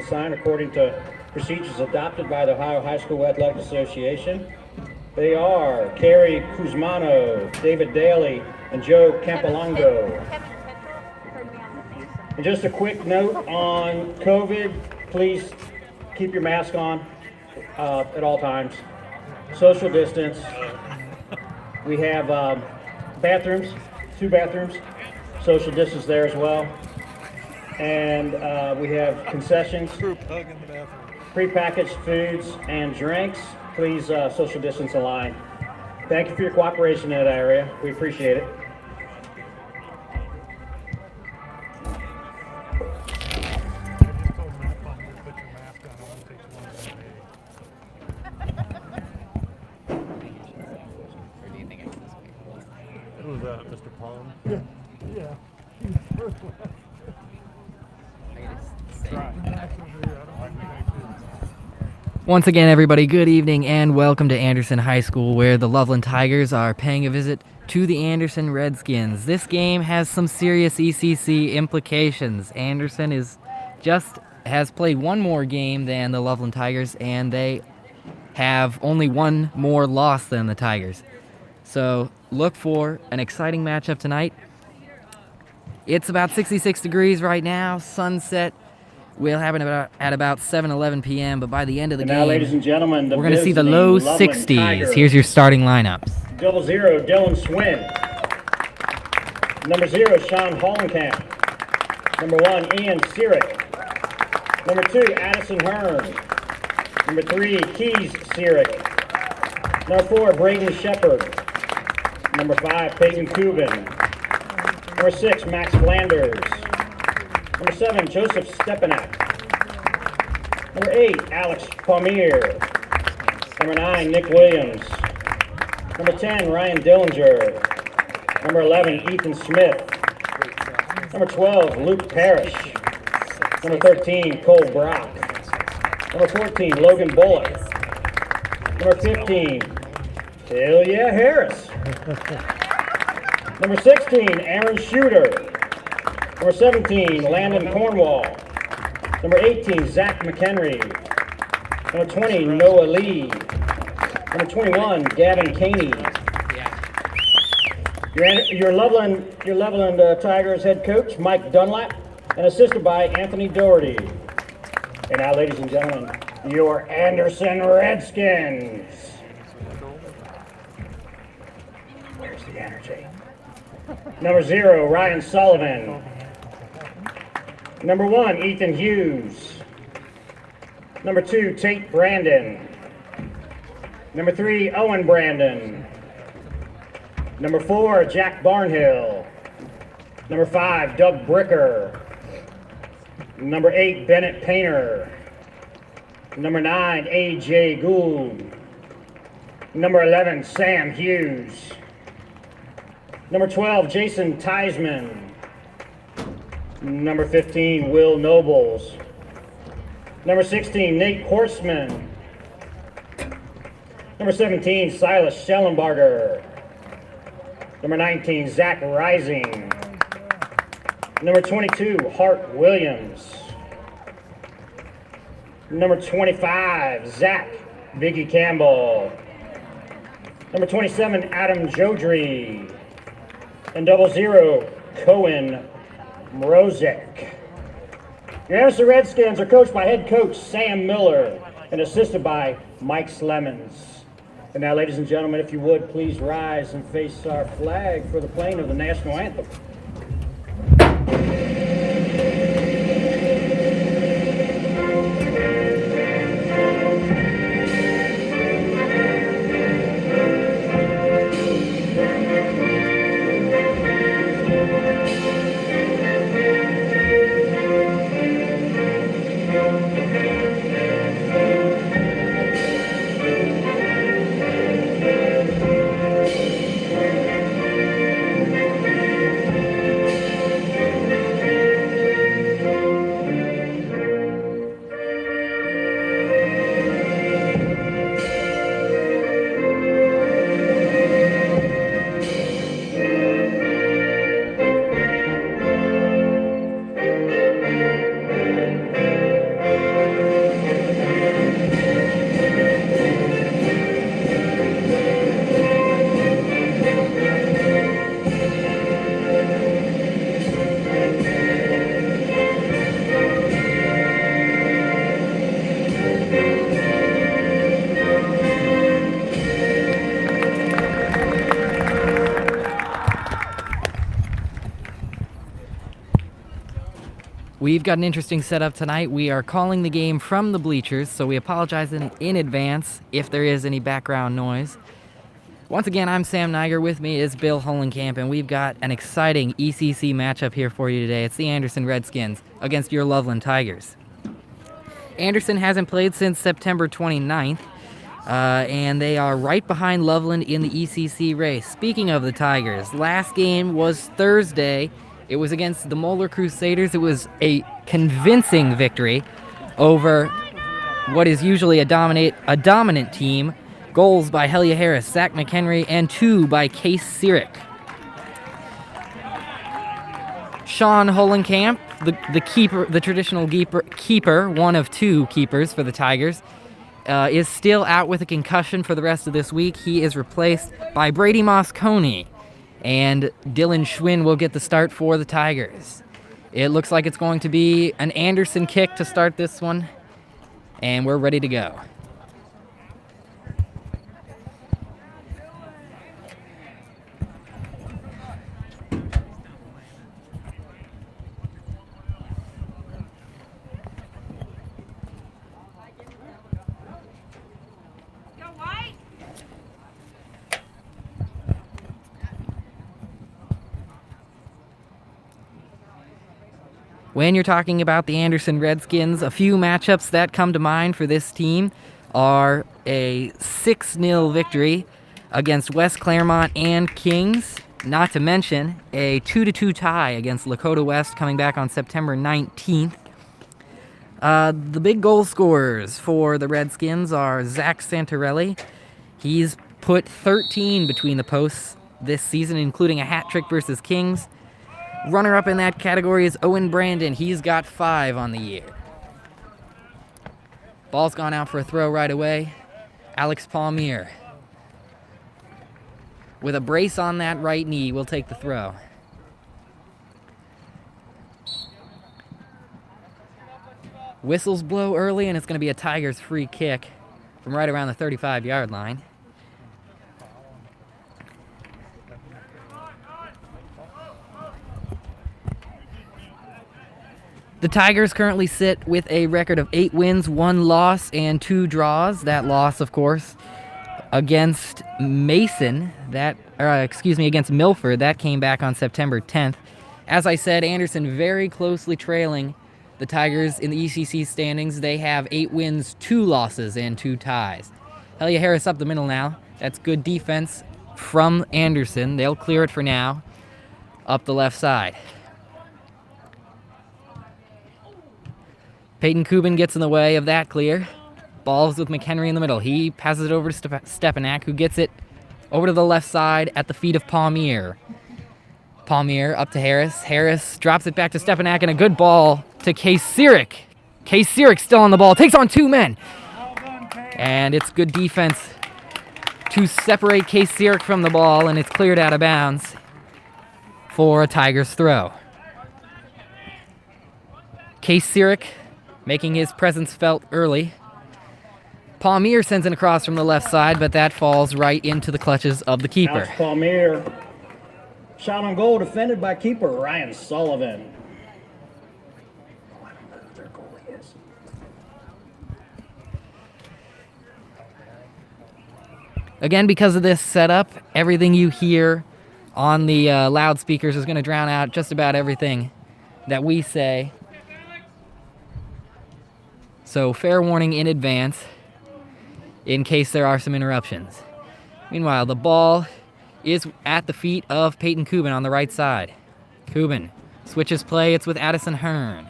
assigned according to procedures adopted by the Ohio High School Athletic Association. They are Carrie Kuzmano, David Daly, and Joe Campolongo. And just a quick note on COVID, please keep your mask on at all times. Social distance. We have bathrooms, 2 bathrooms, social distance there as well. And we have concessions, prepackaged foods and drinks. Please social distance in line. Thank you for your cooperation in that area. We appreciate it. Who was that, Mr. Palm? Yeah. Once again, everybody, good evening and welcome to Anderson High School, where the Loveland Tigers are paying a visit to the Anderson Redskins. This game has some serious ECC implications. Anderson has played one more game than the Loveland Tigers, and they have only one more loss than the Tigers. So look for an exciting matchup tonight. It's about 66 degrees right now. Sunset will happen at about 7:11 p.m., but by the end of the game, now, ladies and gentlemen, we're going to see the low Loveland 60s. Tigers. Here's your starting lineups. 00, Dylan Swin. Number 0, Sean Hollenkamp. Number 1, Ian Sierick. Number 2, Addison Hearn. Number 3, Keys Sierick. Number 4, Braden Shepard. Number 5, Peyton Kubin. Number 6, Max Flanders. Number 7, Joseph Stepanak. Number 8, Alex Palmier. Number 9, Nick Williams. Number 10, Ryan Dillinger. Number 11, Ethan Smith. Number 12, Luke Parrish. Number 13, Cole Brock. Number 14, Logan Bullock. Number 15, Ilya Harris. Number 16, Aaron Shooter. Number 17, Landon Cornwall. Number 18, Zach McHenry. Number 20, Noah Lee. Number 21, Gavin Caney. Your Loveland Tigers head coach, Mike Dunlap, and assisted by Anthony Doherty. And now, ladies and gentlemen, your Anderson Redskins. Where's the energy? Number 0, Ryan Sullivan. Number 1, Ethan Hughes. Number 2, Tate Brandon. Number 3, Owen Brandon. Number 4, Jack Barnhill. Number 5, Doug Bricker. Number 8, Bennett Painter. Number 9, A.J. Gould. Number 11, Sam Hughes. Number 12, Jason Theismann. Number 15, Will Nobles. Number 16, Nate Horseman. Number 17, Silas Schellenbarger. Number 19, Zach Rising. Number 22, Hart Williams. Number 25, Zach Biggie Campbell. Number 27, Adam Jodry. And 00, Cohen Mrozek. Your Anderson Redskins are coached by head coach Sam Miller and assisted by Mike Slemons. And now, ladies and gentlemen, if you would, please rise and face our flag for the playing of the national anthem. We've got an interesting setup tonight. We are calling the game from the bleachers, so we apologize in advance if there is any background noise. Once again, I'm Sam Niger. With me is Bill Hollenkamp, and we've got an exciting ECC matchup here for you today. It's the Anderson Redskins against your Loveland Tigers. Anderson hasn't played since September 29th, and they are right behind Loveland in the ECC race. Speaking of the Tigers, last game was Thursday. It was against the Moeller Crusaders. It was a convincing victory over what is usually a dominant team. Goals by Helia Harris, Zach McHenry, and 2 by Case Sirik. Sean Hollenkamp, the keeper, the traditional keeper, one of 2 keepers for the Tigers, is still out with a concussion for the rest of this week. He is replaced by Brady Moscone, and Dylan Schwinn will get the start for the Tigers. It looks like it's going to be an Anderson kick to start this one, and we're ready to go. When you're talking about the Anderson Redskins, a few matchups that come to mind for this team are a 6-0 victory against West Claremont and Kings, not to mention a 2-2 tie against Lakota West coming back on September 19th. The big goal scorers for the Redskins are Zach Santarelli. He's put 13 between the posts this season, including a hat trick versus Kings. Runner-up in that category is Owen Brandon. He's got 5 on the year. Ball's gone out for a throw right away. Alex Palmier, with a brace on that right knee, will take the throw. Whistles blow early, and it's going to be a Tigers free kick from right around the 35-yard line. The Tigers currently sit with a record of 8 wins, 1 loss, and 2 draws. That loss, of course, against against Milford. That came back on September 10th. As I said, Anderson very closely trailing the Tigers in the ECC standings. They have 8 wins, 2 losses, and 2 ties. Helia Harris up the middle now. That's good defense from Anderson. They'll clear it for now. Up the left side. Peyton Kubin gets in the way of that clear. Ball's with McHenry in the middle. He passes it over to Stepanak, who gets it over to the left side at the feet of Palmier. Palmier up to Harris. Harris drops it back to Stepanak, and a good ball to Case Sirik. Case Sirik still on the ball. Takes on 2 men. And it's good defense to separate Case Sirik from the ball, and it's cleared out of bounds for a Tigers throw. Case Sirik making his presence felt early. Palmier sends it across from the left side, but that falls right into the clutches of the keeper. Alex Palmier. Shot on goal defended by keeper Ryan Sullivan. I don't know who their goalie is. Again, because of this setup, everything you hear on the loudspeakers is going to drown out just about everything that we say. So fair warning in advance in case there are some interruptions. Meanwhile, the ball is at the feet of Peyton Kubin on the right side. Kubin switches play. It's with Addison Hearn.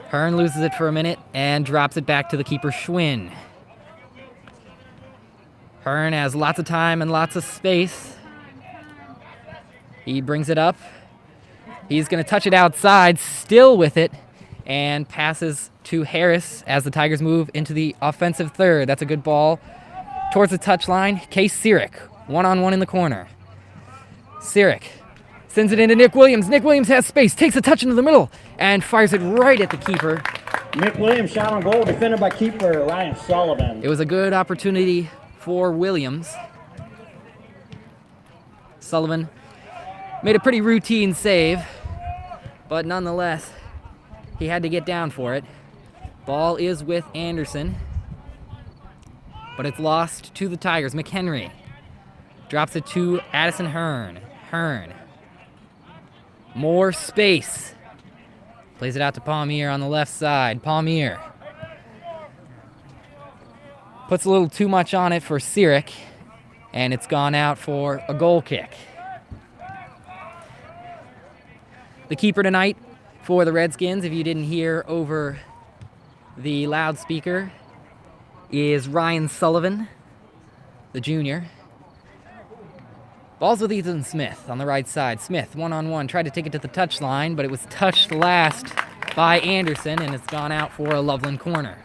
Hearn loses it for a minute and drops it back to the keeper, Schwinn. Hearn has lots of time and lots of space. He brings it up. He's going to touch it outside, still with it, and passes to Harris as the Tigers move into the offensive third. That's a good ball towards the touchline. Case Sirik, one-on-one in the corner. Sirik sends it into Nick Williams. Nick Williams has space, takes a touch into the middle, and fires it right at the keeper, Nick Williams shot on goal, defended by keeper Ryan Sullivan. It was a good opportunity for Williams. Sullivan made a pretty routine save, but nonetheless, he had to get down for it. Ball is with Anderson, but it's lost to the Tigers. McHenry drops it to Addison Hearn. Hearn. More space. Plays it out to Palmier on the left side. Palmier puts a little too much on it for Sirik, and it's gone out for a goal kick. The keeper tonight for the Redskins, if you didn't hear over the loudspeaker, is Ryan Sullivan, the junior. Ball's with Ethan Smith on the right side. Smith, one-on-one, tried to take it to the touchline, but it was touched last by Anderson, and it's gone out for a Loveland corner.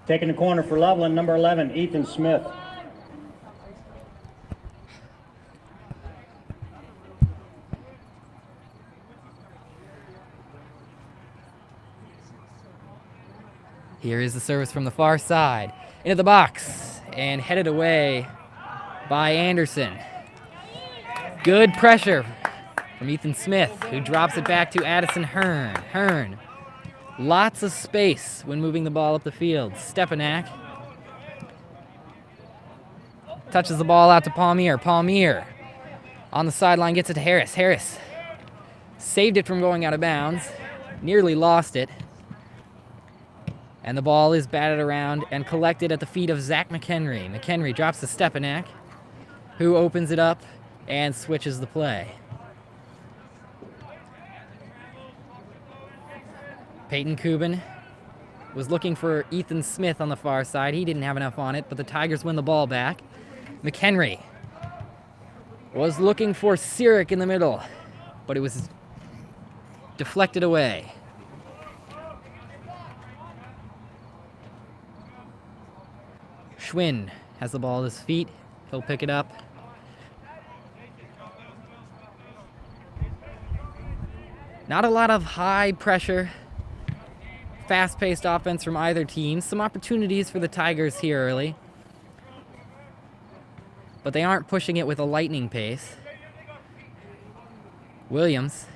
Taking the corner for Loveland, number 11, Ethan Smith. Here is the service from the far side. Into the box, and headed away by Anderson. Good pressure from Ethan Smith, who drops it back to Addison Hearn. Hearn, lots of space when moving the ball up the field. Stepanak touches the ball out to Palmier. Palmier on the sideline gets it to Harris. Harris saved it from going out of bounds, nearly lost it. And the ball is batted around and collected at the feet of Zach McHenry. McHenry drops to Stepanak, who opens it up and switches the play. Peyton Kubin was looking for Ethan Smith on the far side. He didn't have enough on it, but the Tigers win the ball back. McHenry was looking for Sirik in the middle, but it was deflected away. Schwinn has the ball at his feet. He'll pick it up. Not a lot of high pressure, fast-paced offense from either team. Some opportunities for the Tigers here early, but they aren't pushing it with a lightning pace. Williams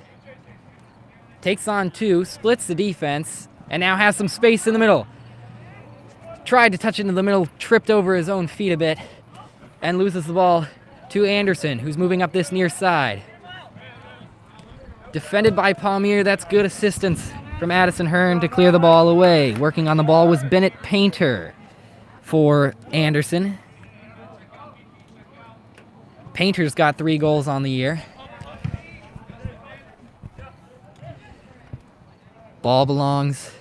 takes on two, splits the defense, and now has some space in the middle. Tried to touch into the middle, tripped over his own feet a bit, and loses the ball to Anderson, who's moving up this near side. Defended by Palmier. That's good assistance from Addison Hearn to clear the ball away. Working on the ball was Bennett Painter for Anderson. Painter's got 3 goals on the year. Ball belongs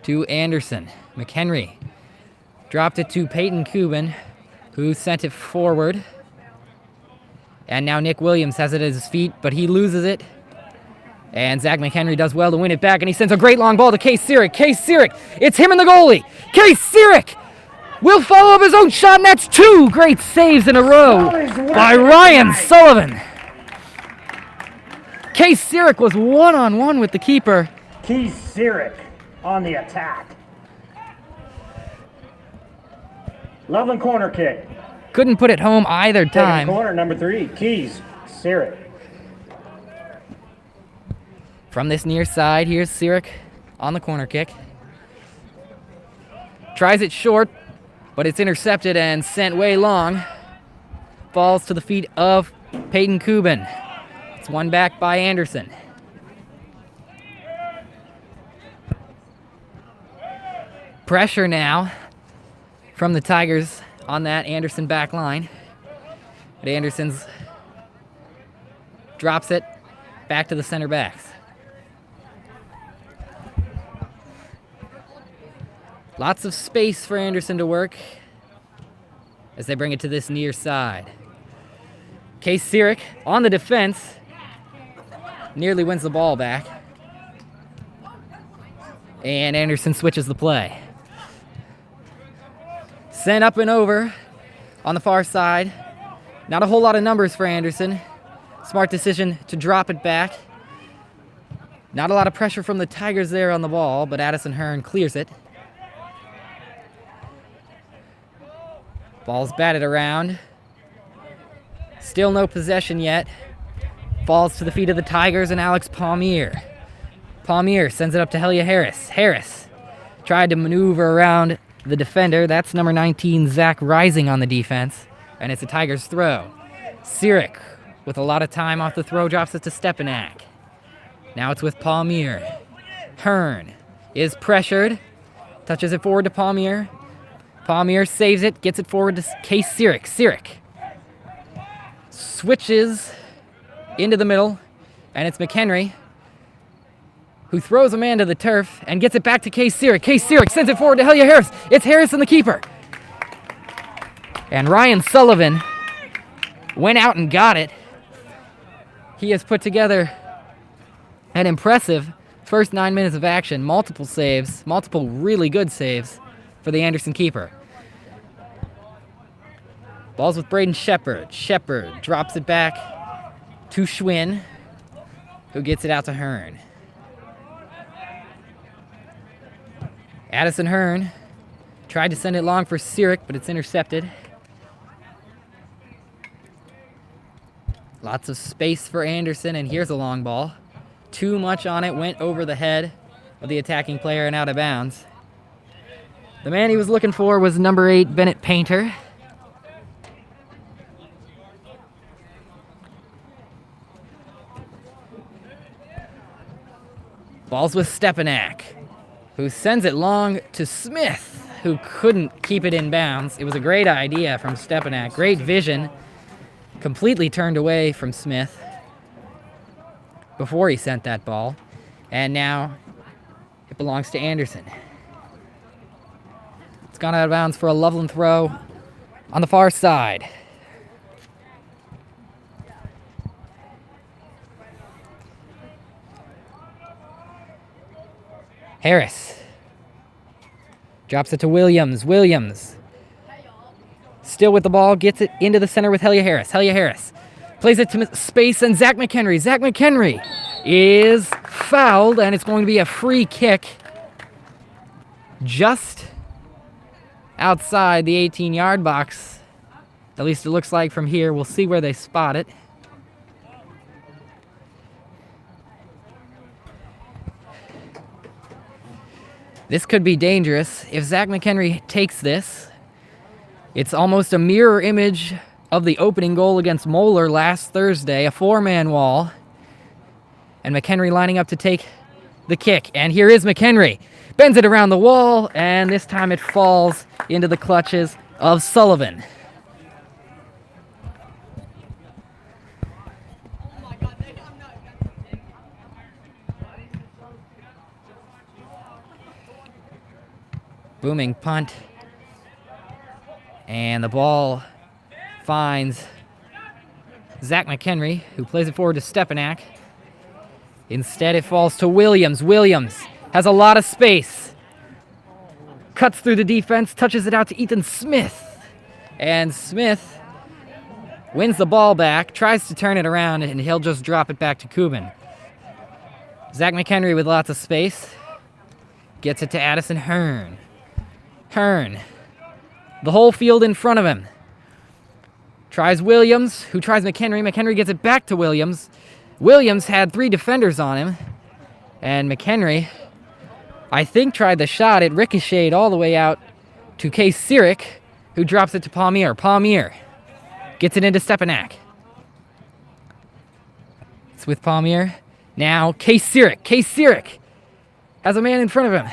to Anderson. McHenry dropped it to Peyton Kubin, who sent it forward. And now Nick Williams has it at his feet, but he loses it. And Zach McHenry does well to win it back, and he sends a great long ball to Case Sirik. Case Sirik, it's him and the goalie. Case Sirik will follow up his own shot, and that's 2 great saves in a row by Ryan Sullivan. Case Sirik was one-on-one with the keeper. Case Sirik on the attack. Loveland corner kick. Couldn't put it home either Taking time. corner, number 3, Keys Sirik. From this near side, here's Sirik on the corner kick. Tries it short, but it's intercepted and sent way long. Falls to the feet of Peyton Kubin. It's won back by Anderson. Pressure now from the Tigers on that Anderson back line. But Anderson's drops it back to the center backs. Lots of space for Anderson to work as they bring it to this near side. Case Sirik on the defense nearly wins the ball back. And Anderson switches the play. Sent up and over on the far side. Not a whole lot of numbers for Anderson. Smart decision to drop it back. Not a lot of pressure from the Tigers there on the ball, but Addison Hearn clears it. Ball's batted around. Still no possession yet. Falls to the feet of the Tigers and Alex Palmier. Palmier sends it up to Helia Harris. Harris tried to maneuver around the defender. That's number 19, Zach Rising on the defense. And it's a Tigers throw. Sirik, with a lot of time off the throw, drops it to Stepanak. Now it's with Palmier. Hearn is pressured. Touches it forward to Palmier. Palmier saves it, gets it forward to Case Sirik. Sirik switches into the middle, and it's McHenry who throws a man to the turf and gets it back to Case Sirik. Case Sirik sends it forward to Helia Harris. It's Harris and the keeper. And Ryan Sullivan went out and got it. He has put together an impressive first 9 minutes of action. Multiple saves, multiple really good saves for the Anderson keeper. Ball's with Braden Shepard. Shepard drops it back to Schwinn, who gets it out to Hearn. Addison Hearn tried to send it long for Sirik, but it's intercepted. Lots of space for Anderson, and here's a long ball. Too much on it, went over the head of the attacking player and out of bounds. The man he was looking for was number 8, Bennett Painter. Ball's with Stepanak, who sends it long to Smith, who couldn't keep it in bounds. It was a great idea from Stepanak, great vision. Completely turned away from Smith before he sent that ball. And now it belongs to Anderson. It's gone out of bounds for a Loveland throw on the far side. Harris drops it to Williams. Williams still with the ball, gets it into the center with Helia Harris. Helia Harris plays it to space, and Zach McHenry. Zach McHenry is fouled, and it's going to be a free kick just outside the 18-yard box. At least it looks like from here. We'll see where they spot it. This could be dangerous. If Zach McHenry takes this, it's almost a mirror image of the opening goal against Moeller last Thursday, a 4-man wall. And McHenry lining up to take the kick. And here is McHenry. Bends it around the wall, and this time it falls into the clutches of Sullivan. Booming punt. And the ball finds Zach McHenry, who plays it forward to Stepanak. Instead, it falls to Williams. Williams has a lot of space. Cuts through the defense, touches it out to Ethan Smith. And Smith wins the ball back, tries to turn it around, and he'll just drop it back to Kubin. Zach McHenry with lots of space. Gets it to Addison Hearn. Hearn. The whole field in front of him. Tries Williams, who tries McHenry. McHenry gets it back to Williams. Williams had 3 defenders on him. And McHenry, I think, tried the shot. It ricocheted all the way out to Case Sirik, who drops it to Palmier. Palmier gets it into Stepanak. It's with Palmier. Now Case Sirik. Case Sirik has a man in front of him.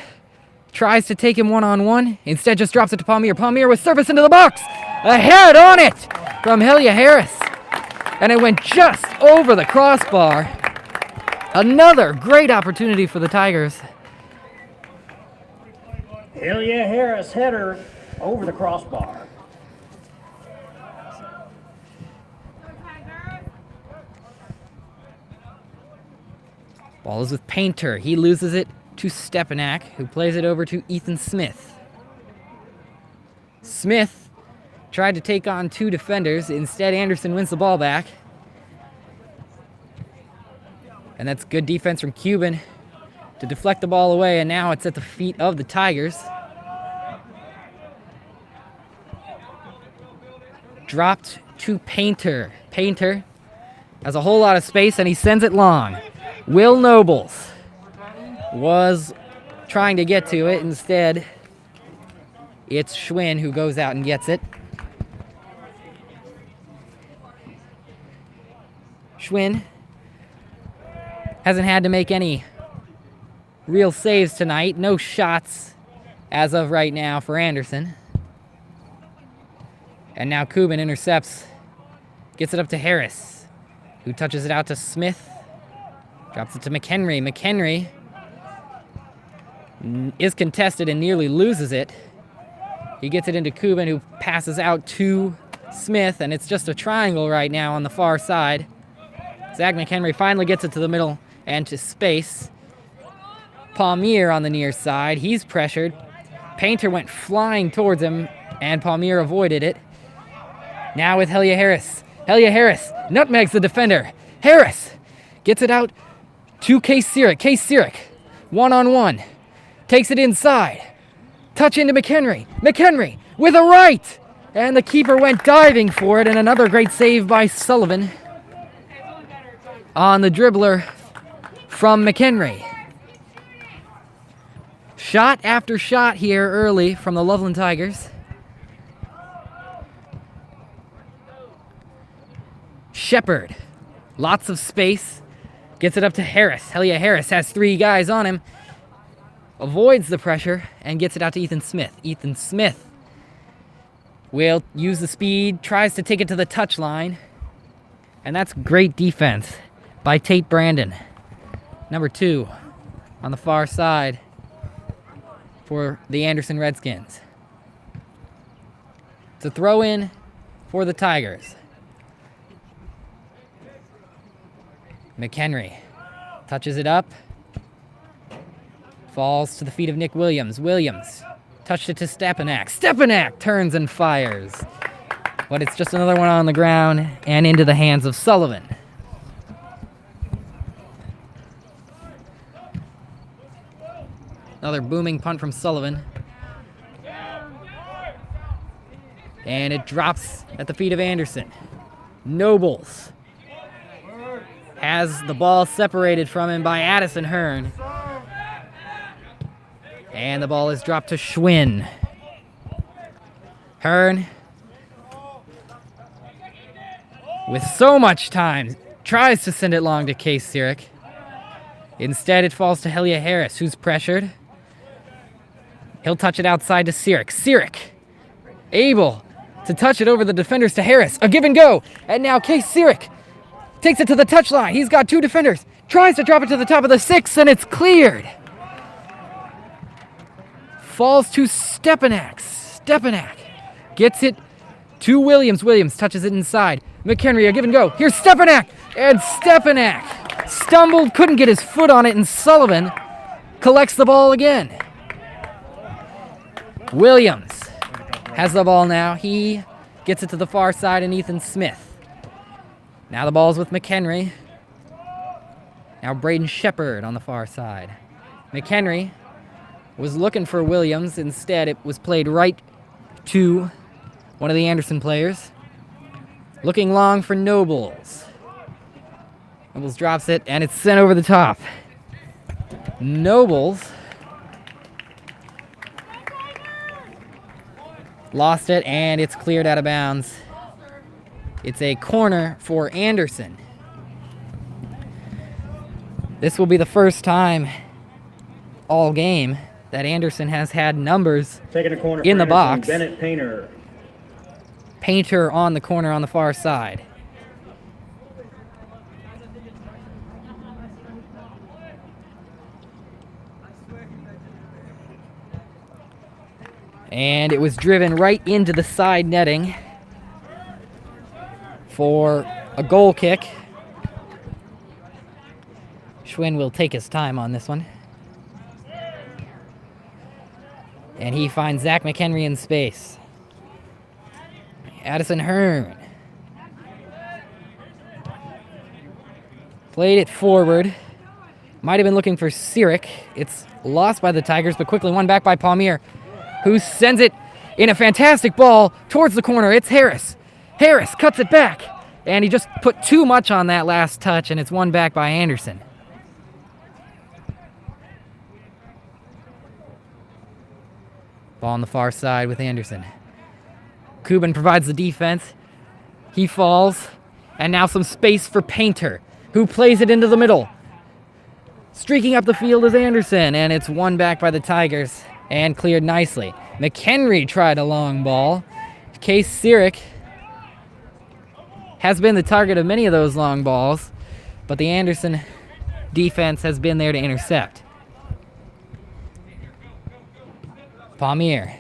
Tries to take him one-on-one. Instead, just drops it to Palmier. Palmier with service into the box. A head on it from Helia Harris. And it went just over the crossbar. Another great opportunity for the Tigers. Helia Harris header over the crossbar. Ball is with Painter. He loses it to Stepanak, who plays it over to Ethan Smith. Smith tried to take on 2 defenders. Instead, Anderson wins the ball back. And that's good defense from Cuban to deflect the ball away, and now it's at the feet of the Tigers. Dropped to Painter. Painter has a whole lot of space, and he sends it long. Will Nobles was trying to get to it. Instead, it's Schwinn who goes out and gets it. Schwinn hasn't had to make any real saves tonight. No shots as of right now for Anderson. And now Cuban intercepts, gets it up to Harris, who touches it out to Smith, drops it to McHenry. McHenry is contested and nearly loses it. He gets it into Cuban, who passes out to Smith, and it's just a triangle right now on the far side. Zach McHenry finally gets it to the middle and to space. Palmier on the near side, he's pressured. Painter went flying towards him, and Palmier avoided it. Now with Helia Harris. Helia Harris nutmegs the defender. Harris gets it out to Case Sirik. Case Sirik, one-on-one. Takes it inside. Touch into McHenry. McHenry with a right. And the keeper went diving for it, and another great save by Sullivan on the dribbler from McHenry. Shot after shot here early from the Loveland Tigers. Shepard, lots of space, gets it up to Harris. Helia Harris has 3 guys on him, avoids the pressure, and gets it out to Ethan Smith. Ethan Smith will use the speed, tries to take it to the touchline, and that's great defense by Tate Brandon. Number 2 on the far side for the Anderson Redskins. It's a throw-in for the Tigers. McHenry touches it up. Falls to the feet of Nick Williams. Williams touched it to Stepanak. Stepanak turns and fires. But it's just another one on the ground and into the hands of Sullivan. Another booming punt from Sullivan. And it drops at the feet of Anderson. Nobles has the ball separated from him by Addison Hearn. And the ball is dropped to Schwinn. Hearn, with so much time, tries to send it long to Case Sirik. Instead, it falls to Helia Harris, who's pressured. He'll touch it outside to Sirik. Sirik, able to touch it over the defenders to Harris. A give and go. And now Case Sirik takes it to the touchline. He's got 2 defenders. Tries to drop it to the top of the 6, and it's cleared. Falls to Stepanak. Stepanak gets it to Williams. Williams touches it inside. McHenry, a give and go. Here's Stepanak. And Stepanak stumbled, couldn't get his foot on it, and Sullivan collects the ball again. Williams has the ball now. He gets it to the far side, and Ethan Smith. Now the ball's with McHenry. Now Braden Shepard on the far side. McHenry was looking for Williams. Instead, it was played right to one of the Anderson players. Looking long for Nobles. Nobles drops it, and it's sent over the top. Nobles lost it, and it's cleared out of bounds. It's a corner for Anderson. This will be the first time all game that Anderson has had numbers Taking a corner in the for box. Anderson, Bennett Painter. Painter on the corner on the far side. And it was driven right into the side netting for a goal kick. Schwinn will take his time on this one. And he finds Zach McHenry in space. Addison Hearn played it forward. Might have been looking for Sirik. It's lost by the Tigers, but quickly won back by Palmier, who sends it in a fantastic ball towards the corner. It's Harris. Harris cuts it back, and he just put too much on that last touch, and it's won back by Anderson. Ball on the far side with Anderson. Kubin provides the defense. He falls, and now some space for Painter, who plays it into the middle. Streaking up the field is Anderson, and it's won back by the Tigers and cleared nicely. McHenry tried a long ball. Case Sirik has been the target of many of those long balls, but the Anderson defense has been there to intercept. Palmier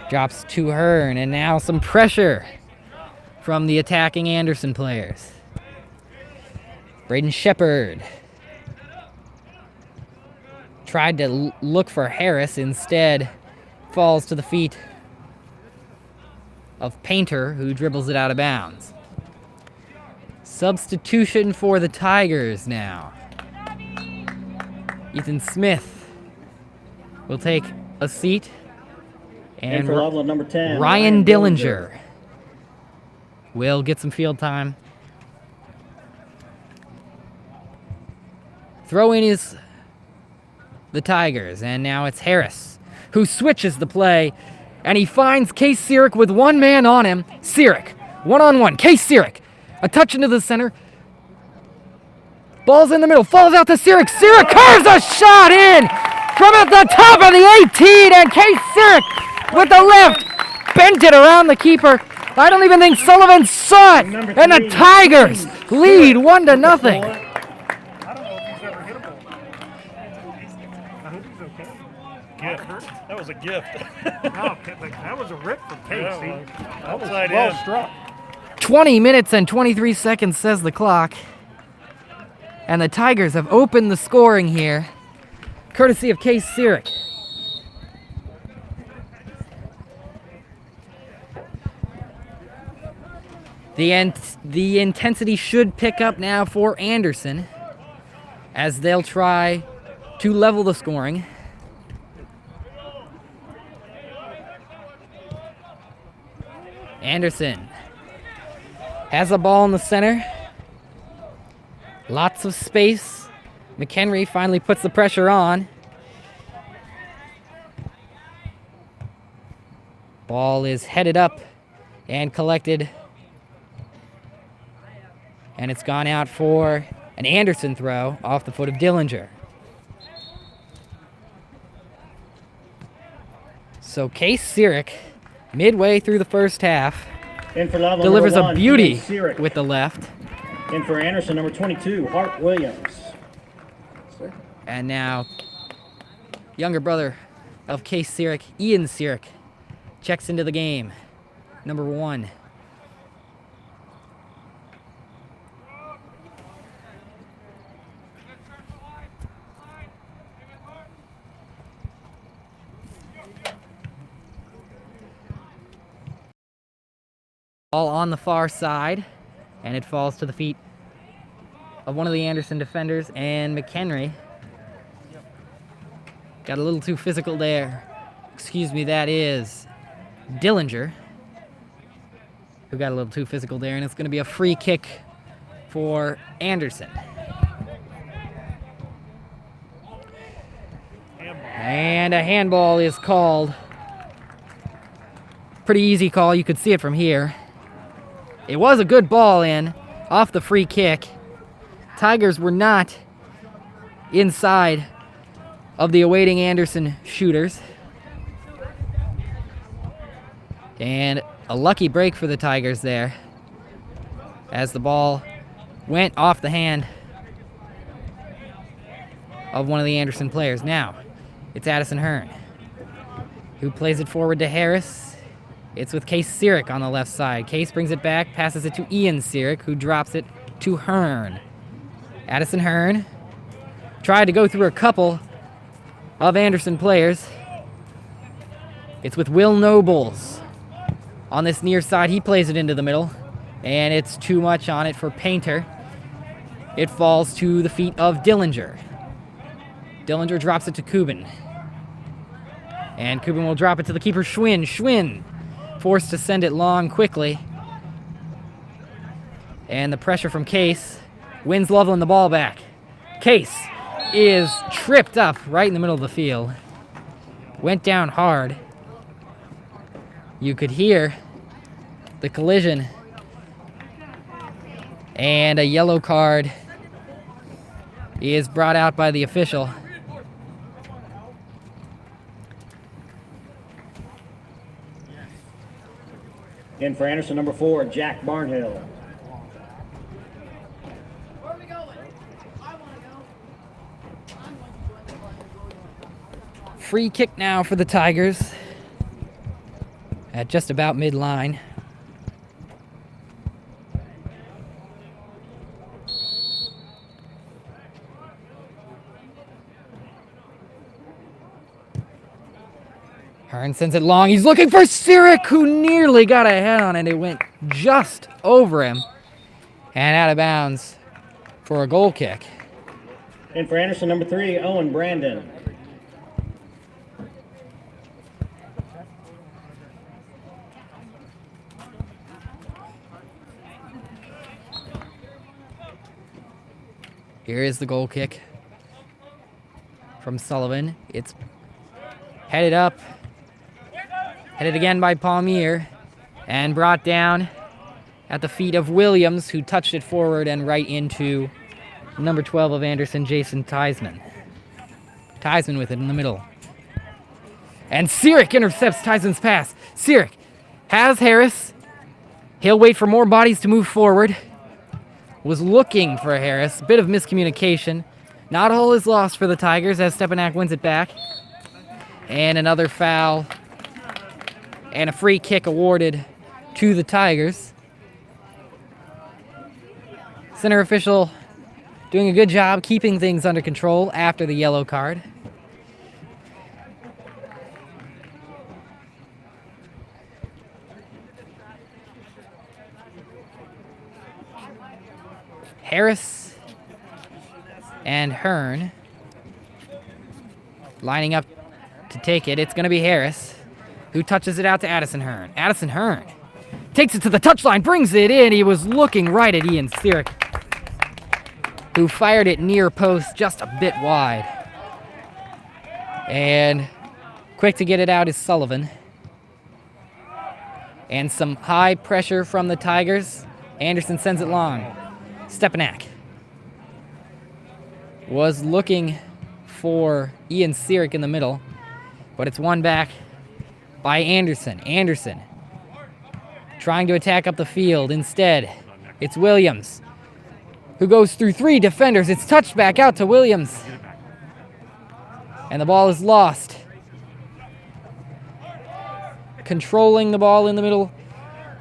drops to Hearn, and now some pressure from the attacking Anderson players. Braden Shepard tried to look for Harris, instead falls to the feet of Painter, who dribbles it out of bounds. Substitution for the Tigers now. Ethan Smith will take a seat, and for Loveland, number 10, Ryan Dillinger will get some field time. Throw in is the Tigers, and now it's Harris, who switches the play, and he finds Case Sirik with one man on him. Sirik, one-on-one. Case Sirik, a touch into the center. Ball's in the middle, falls out to Sirik. Sirik curves a shot in from at the top of the 18, and Case Sirik with the left bent it around the keeper. I don't even think Sullivan saw it, and the Tigers lead 1-0. I don't know if he's ever hit a ball. I hope he's okay. Gift. That was a gift. That was a rip from Case. That was well struck. 20 minutes and 23 seconds says the clock. And the Tigers have opened the scoring here, courtesy of Case Sirik. The intensity should pick up now for Anderson, as they'll try to level the scoring. Anderson has a ball in the center. Lots of space. McHenry finally puts the pressure on. Ball is headed up and collected. And it's gone out for an Anderson throw off the foot of Dillinger. So Case Sirik, midway through the first half, In for Loveland, delivers number a 1, beauty Ian Sirik. with the left. In for Anderson, number 22, Hart Williams. And now, younger brother of Case Sirik, Ian Sirik, checks into the game. Number 1. Ball on the far side, and it falls to the feet of one of the Anderson defenders, and McHenry got a little too physical there. Excuse me, that is Dillinger who got a little too physical there, and it's going to be a free kick for Anderson. And a handball is called. Pretty easy call, you could see it from here. It was a good ball in off the free kick. Tigers were not inside of the awaiting Anderson shooters. And a lucky break for the Tigers there, as the ball went off the hand of one of the Anderson players. Now, it's Addison Hearn, who plays it forward to Harris. It's with Case Sirik on the left side. Case brings it back, passes it to Ian Sirik, who drops it to Hearn. Addison Hearn tried to go through a couple of Anderson players. It's with Will Nobles on this near side. He plays it into the middle, and it's too much on it for Painter. It falls to the feet of Dillinger. Dillinger drops it to Kubin. And Kubin will drop it to the keeper, Schwinn. Schwinn forced to send it long quickly. And the pressure from Case wins Loveland the ball back. Case is tripped up right in the middle of the field. Went down hard. You could hear the collision. And a yellow card is brought out by the official. In for Anderson, number 4, Jack Barnhill. Free kick now for the Tigers at just about midline. Hearn sends it long. He's looking for Sirik, who nearly got a head on it. It went just over him and out of bounds for a goal kick. In for Anderson, number 3, Owen Brandon. Here is the goal kick from Sullivan. It's headed up. Headed again by Palmier and brought down at the feet of Williams, who touched it forward and right into number 12 of Anderson, Jason Theismann. Theismann with it in the middle. And Sirik intercepts Theismann's pass. Sirik has Harris. He'll wait for more bodies to move forward. Was looking for Harris. Bit of miscommunication. Not all is lost for the Tigers as Stepanak wins it back. And another foul. And a free kick awarded to the Tigers. Center official doing a good job keeping things under control after the yellow card. Harris and Hearn lining up to take it. It's going to be Harris, who touches it out to Addison Hearn. Addison Hearn takes it to the touchline, brings it in. He was looking right at Ian Sirik, who fired it near post, just a bit wide. And quick to get it out is Sullivan. And some high pressure from the Tigers. Anderson sends it long. Stepanak was looking for Ian Sirik in the middle, but it's won back by Anderson. Anderson trying to attack up the field. Instead, it's Williams, who goes through 3 defenders. It's touched back out to Williams. And the ball is lost. Controlling the ball in the middle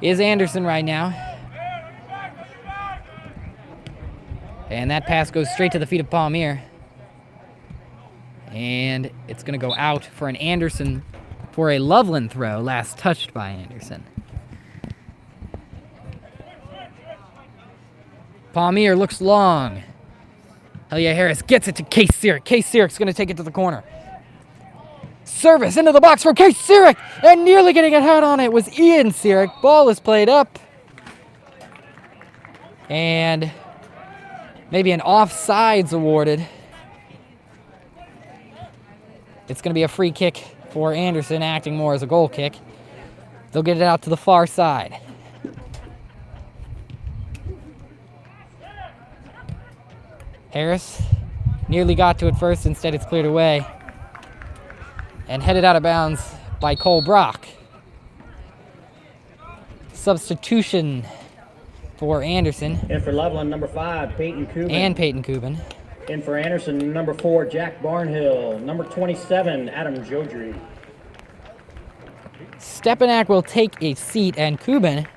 is Anderson right now. And that pass goes straight to the feet of Palmier. And it's going to go out for an Anderson, for a Loveland throw, last touched by Anderson. Palmier looks long. Helia Harris gets it to Case Sirik. Case Sirik's going to take it to the corner. Service into the box for Case Sirik, and nearly getting a head on it was Ian Sirik. Ball is played up. And maybe an offsides awarded. It's going to be a free kick for Anderson, acting more as a goal kick. They'll get it out to the far side. Harris nearly got to it first. Instead, it's cleared away and headed out of bounds by Cole Brock. Substitution for Anderson. In for Loveland, number 5, Peyton Kubin. And Peyton Kubin. In for Anderson, number 4, Jack Barnhill. Number 27, Adam Jodry. Stepanak will take a seat, and Kubin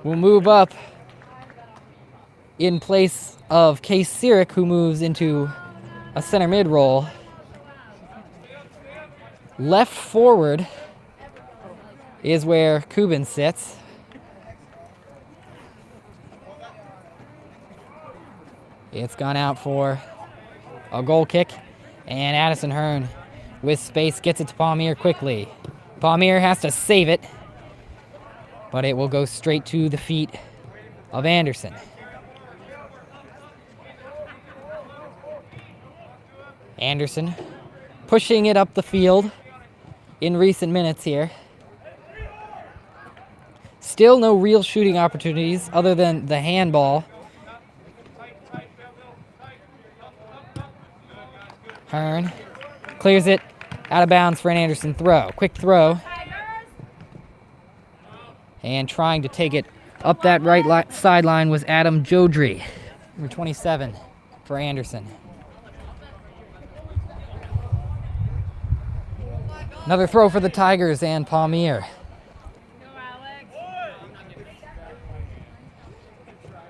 will move up in place of Case Sirik, who moves into a center mid role. Left forward is where Kubin sits. It's gone out for a goal kick, and Addison Hearn with space gets it to Palmier quickly. Palmier has to save it, but it will go straight to the feet of Anderson. Anderson pushing it up the field in recent minutes here. Still no real shooting opportunities other than the handball. Hearn clears it out of bounds for an Anderson throw. Quick throw. And trying to take it up that right sideline was Adam Jodry, number 27 for Anderson. Another throw for the Tigers and Palmier.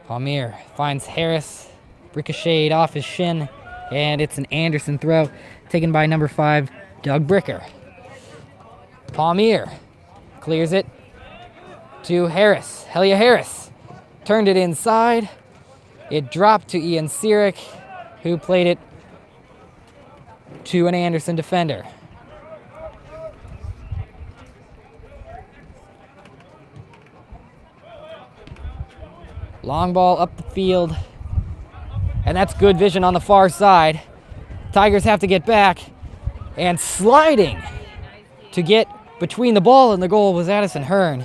Palmier finds Harris, ricocheted off his shin, and it's an Anderson throw taken by number 5, Doug Bricker. Palmier clears it to Harris. Helia Harris turned it inside. It dropped to Ian Sirik, who played it to an Anderson defender. Long ball up the field, and that's good vision on the far side. Tigers have to get back, and sliding to get between the ball and the goal was Addison Hearn.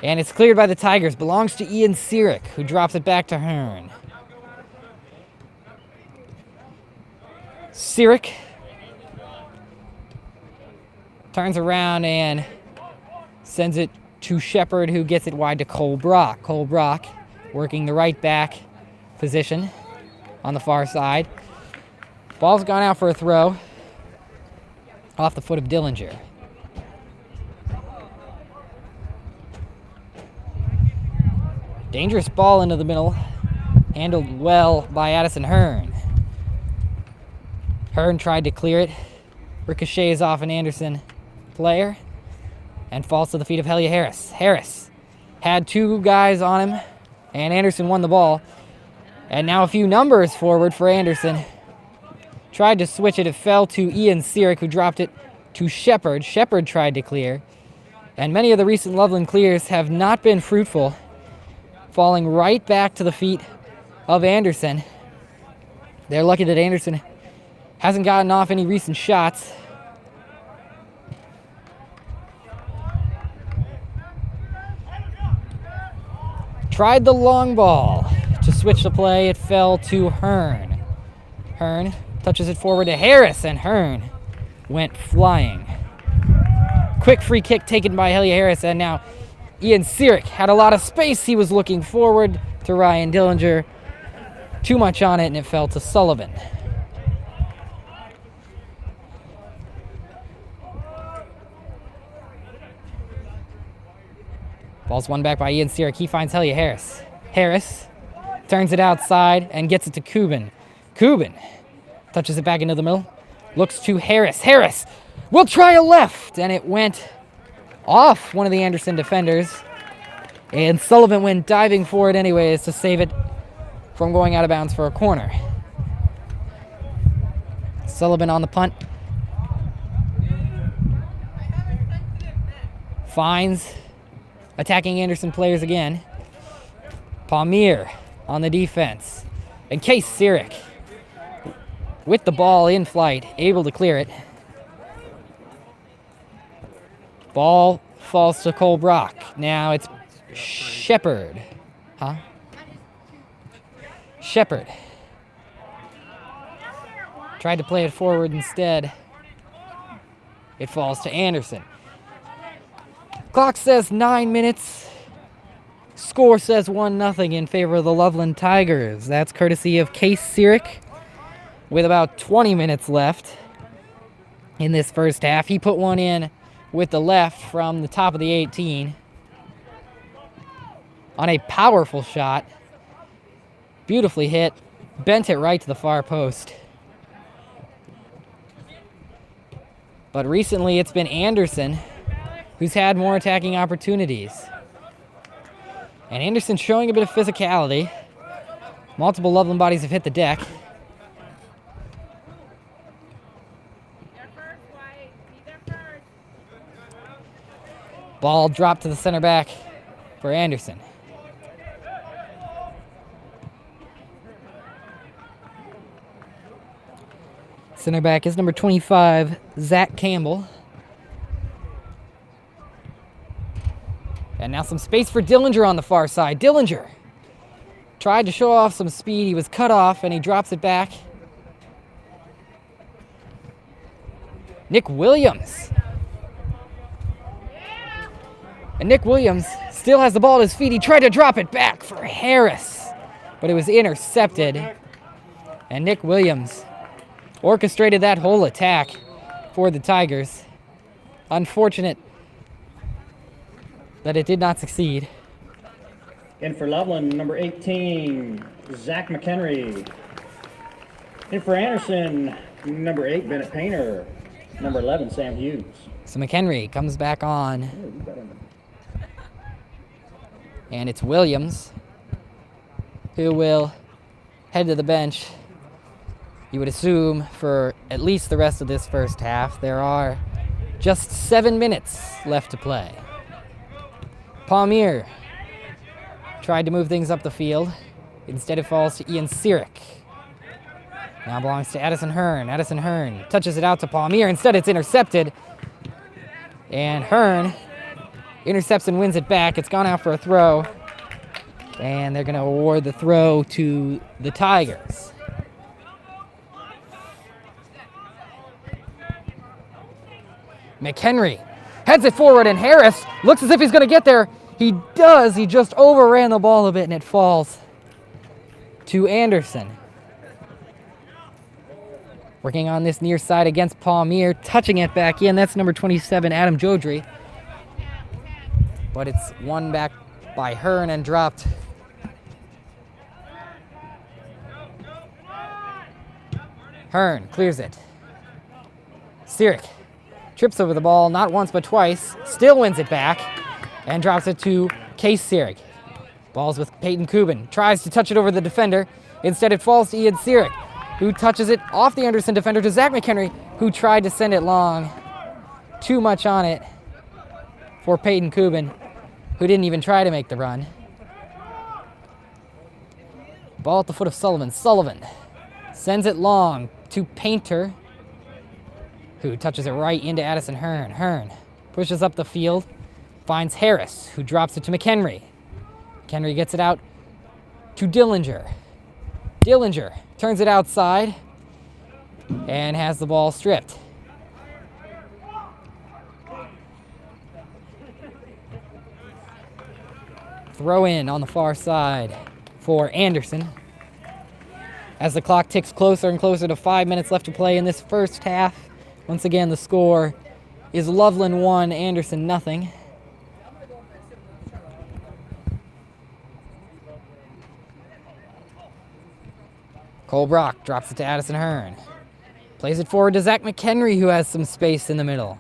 And it's cleared by the Tigers. Belongs to Ian Sirik, who drops it back to Hearn. Sirik turns around and sends it to Shepard, who gets it wide to Cole Brock. Cole Brock working the right back position on the far side. Ball's gone out for a throw off the foot of Dillinger. Dangerous ball into the middle, handled well by Addison Hearn. Hearn tried to clear it, ricochets off an Anderson player, and falls to the feet of Helia Harris. Harris had 2 guys on him, and Anderson won the ball. And now a few numbers forward for Anderson. Tried to switch it. It fell to Ian Sirik, who dropped it to Shepard. Shepard tried to clear. And many of the recent Loveland clears have not been fruitful, falling right back to the feet of Anderson. They're lucky that Anderson hasn't gotten off any recent shots. Tried the long ball to switch the play. It fell to Hearn. Hearn touches it forward to Harris, and Hearn went flying. Quick free kick taken by Helia Harris, and now Ian Sirik had a lot of space. He was looking forward to Ryan Dillinger. Too much on it, and it fell to Sullivan. Ball's won back by Ian Sirik. He finds Helia Harris. Harris turns it outside and gets it to Kubin. Kubin touches it back into the middle. Looks to Harris. Harris will try a left, and it went off one of the Anderson defenders. And Sullivan went diving for it anyways to save it from going out of bounds for a corner. Sullivan on the punt. Finds attacking Anderson players again. Palmier on the defense. And Case Sirik with the ball in flight, able to clear it. Ball falls to Cole Brock. Now it's Shepard. Shepard. Tried to play it forward instead. It falls to Anderson. Clock says 9 minutes. Score says 1-0 in favor of the Loveland Tigers. That's courtesy of Case Sirik with about 20 minutes left in this first half. He put one in with the left from the top of the 18 on a powerful shot. Beautifully hit. Bent it right to the far post. But recently it's been Anderson who's had more attacking opportunities. And Anderson showing a bit of physicality. Multiple Loveland bodies have hit the deck. Ball dropped to the center back for Anderson. Center back is number 25, Zach Campbell. And now some space for Dillinger on the far side. Dillinger tried to show off some speed. He was cut off, and he drops it back. Nick Williams. And Nick Williams still has the ball at his feet. He tried to drop it back for Harris, but it was intercepted. And Nick Williams orchestrated that whole attack for the Tigers. Unfortunate that it did not succeed. In for Loveland, number 18, Zach McHenry. In for Anderson, number 8, Bennett Painter. Number 11, Sam Hughes. So McHenry comes back on. And it's Williams who will head to the bench. You would assume for at least the rest of this first half. There are just 7 minutes left to play. Palmier tried to move things up the field. Instead it falls to Ian Sirik. Now belongs to Addison Hearn. Addison Hearn touches it out to Palmier. Instead it's intercepted. And Hearn intercepts and wins it back. It's gone out for a throw. And they're going to award the throw to the Tigers. McHenry heads it forward, and Harris looks as if he's going to get there. He does. He just overran the ball a bit, and it falls to Anderson. Working on this near side against Palmier, touching it back in. That's number 27, Adam Jodry. But it's won back by Hearn and dropped. Hearn clears it. Sirik trips over the ball, not once but twice. Still wins it back and drops it to Case Sirik. Ball's with Peyton Kubin. Tries to touch it over the defender. Instead it falls to Ian Sirik, who touches it off the Anderson defender to Zach McHenry, who tried to send it long. Too much on it for Peyton Kubin, who didn't even try to make the run. Ball at the foot of Sullivan. Sullivan sends it long to Painter, who touches it right into Addison Hearn. Hearn pushes up the field, finds Harris, who drops it to McHenry. McHenry gets it out to Dillinger. Dillinger turns it outside and has the ball stripped. Throw in on the far side for Anderson. As the clock ticks closer and closer to 5 minutes left to play in this first half. Once again, the score is Loveland 1, Anderson nothing. Cole Brock drops it to Addison Hearn. Plays it forward to Zach McHenry, who has some space in the middle.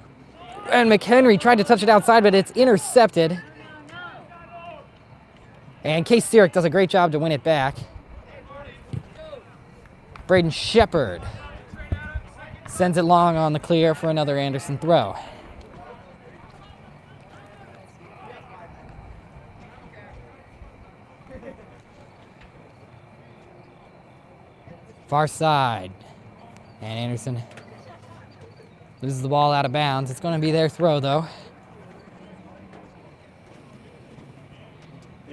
And McHenry tried to touch it outside, but it's intercepted. And Case Sirik does a great job to win it back. Braden Shepard sends it long on the clear for another Anderson throw. Far side. And Anderson loses the ball out of bounds. It's going to be their throw, though.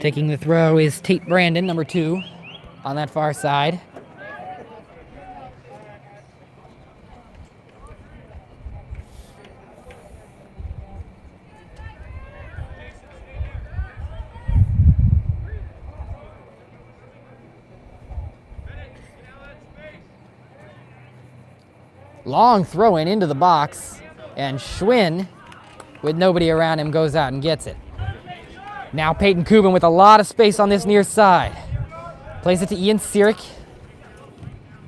Taking the throw is Tate Brandon, number 2, on that far side. Long throw in into the box, and Schwinn, with nobody around him, goes out and gets it. Now Peyton Kubin with a lot of space on this near side. Plays it to Ian Sirik.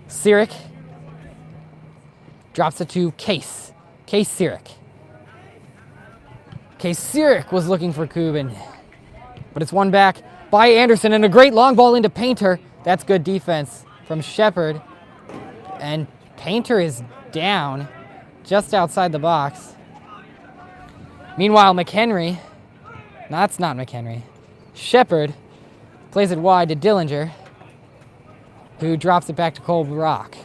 Sirik drops it to Case Sirik. Case Sirik was looking for Kubin, but it's won back by Anderson, and a great long ball into Painter. That's good defense from Shepard. And Painter is down just outside the box. Meanwhile, McHenry, that's not McHenry, Shepard plays it wide to Dillinger, who drops it back to Cole Brock.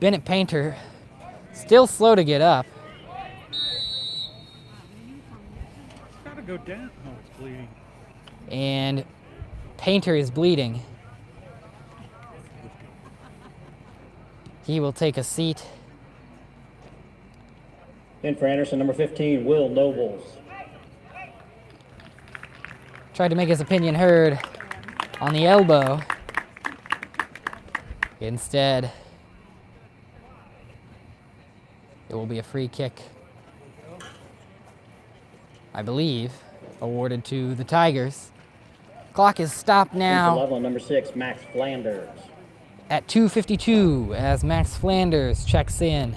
Bennett Painter, still slow to get up. It's got to go down. Oh, it's bleeding. And Painter is bleeding. He will take a seat. In for Anderson, number 15, Will Nobles. Tried to make his opinion heard on the elbow. Instead, it will be a free kick, I believe, awarded to the Tigers. Clock is stopped In for now Loveland, number 6, Max Flanders. at 2:52 as Max Flanders checks in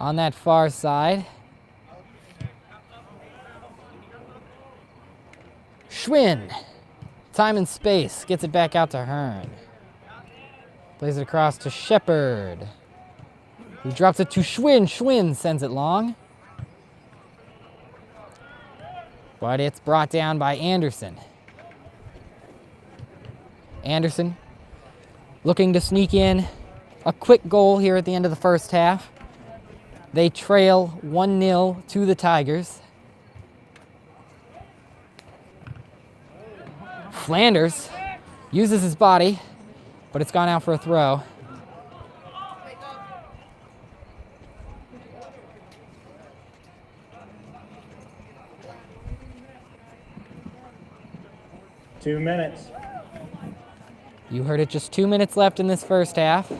on that far side. Schwinn, time and space, gets it back out to Hearn. Plays it across to Shepard, who drops it to Schwinn. Schwinn sends it long. But it's brought down by Anderson. Anderson looking to sneak in a quick goal here at the end of the first half. They trail 1-0 to the Tigers. Flanders uses his body, but it's gone out for a throw. Two minutes. You heard it, just 2 minutes left in this first half.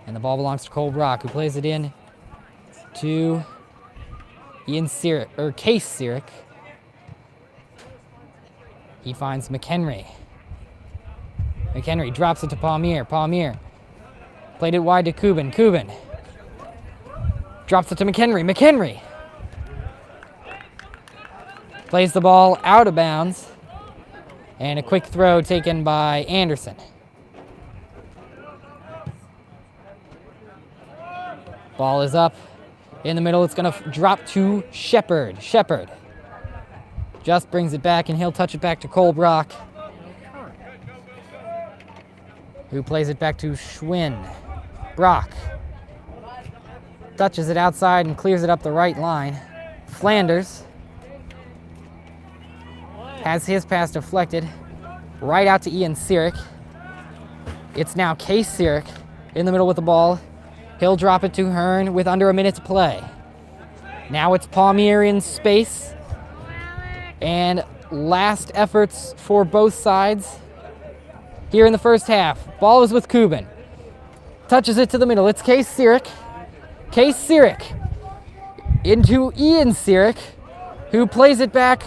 And the ball belongs to Cole Brock, who plays it in to Case Sirik. He finds McHenry. McHenry drops it to Palmier. Palmier played it wide to Kubin. Kubin drops it to McHenry. McHenry plays the ball out of bounds. And a quick throw taken by Anderson. Ball is up in the middle. It's going to drop to Shepard. Shepard just brings it back, and he'll touch it back to Cole Brock, who plays it back to Schwinn. Brock touches it outside and clears it up the right line. Flanders has his pass deflected right out to Ian Sirik. It's now Case Sirik in the middle with the ball. He'll drop it to Hearn with under a minute to play. Now it's Palmier in space. And last efforts for both sides here in the first half. Ball is with Kubin. Touches it to the middle. It's Case Sirik. Case Sirik into Ian Sirik, who plays it back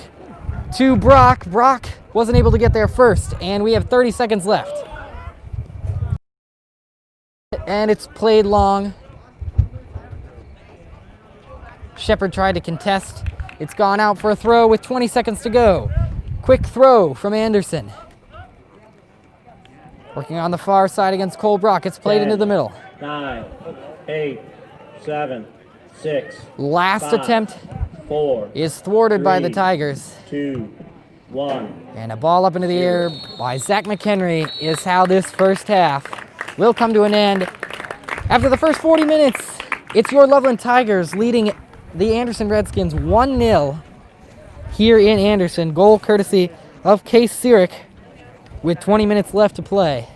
to Brock. Brock wasn't able to get there first, and we have 30 seconds left. And it's played long. Shepard tried to contest. It's gone out for a throw with 20 seconds to go. Quick throw from Anderson. Working on the far side against Cole Brock. It's played 10, into the middle. 9, 8, 7, 6. Last 5, attempt 4 is thwarted by the 3, Tigers. 2, 1. And a ball up into the air by Zach McHenry is how this first half will come to an end. After the first 40 minutes, it's your Loveland Tigers leading the Anderson Redskins 1-0 here in Anderson. Goal courtesy of Case Sirik with 20 minutes left to play.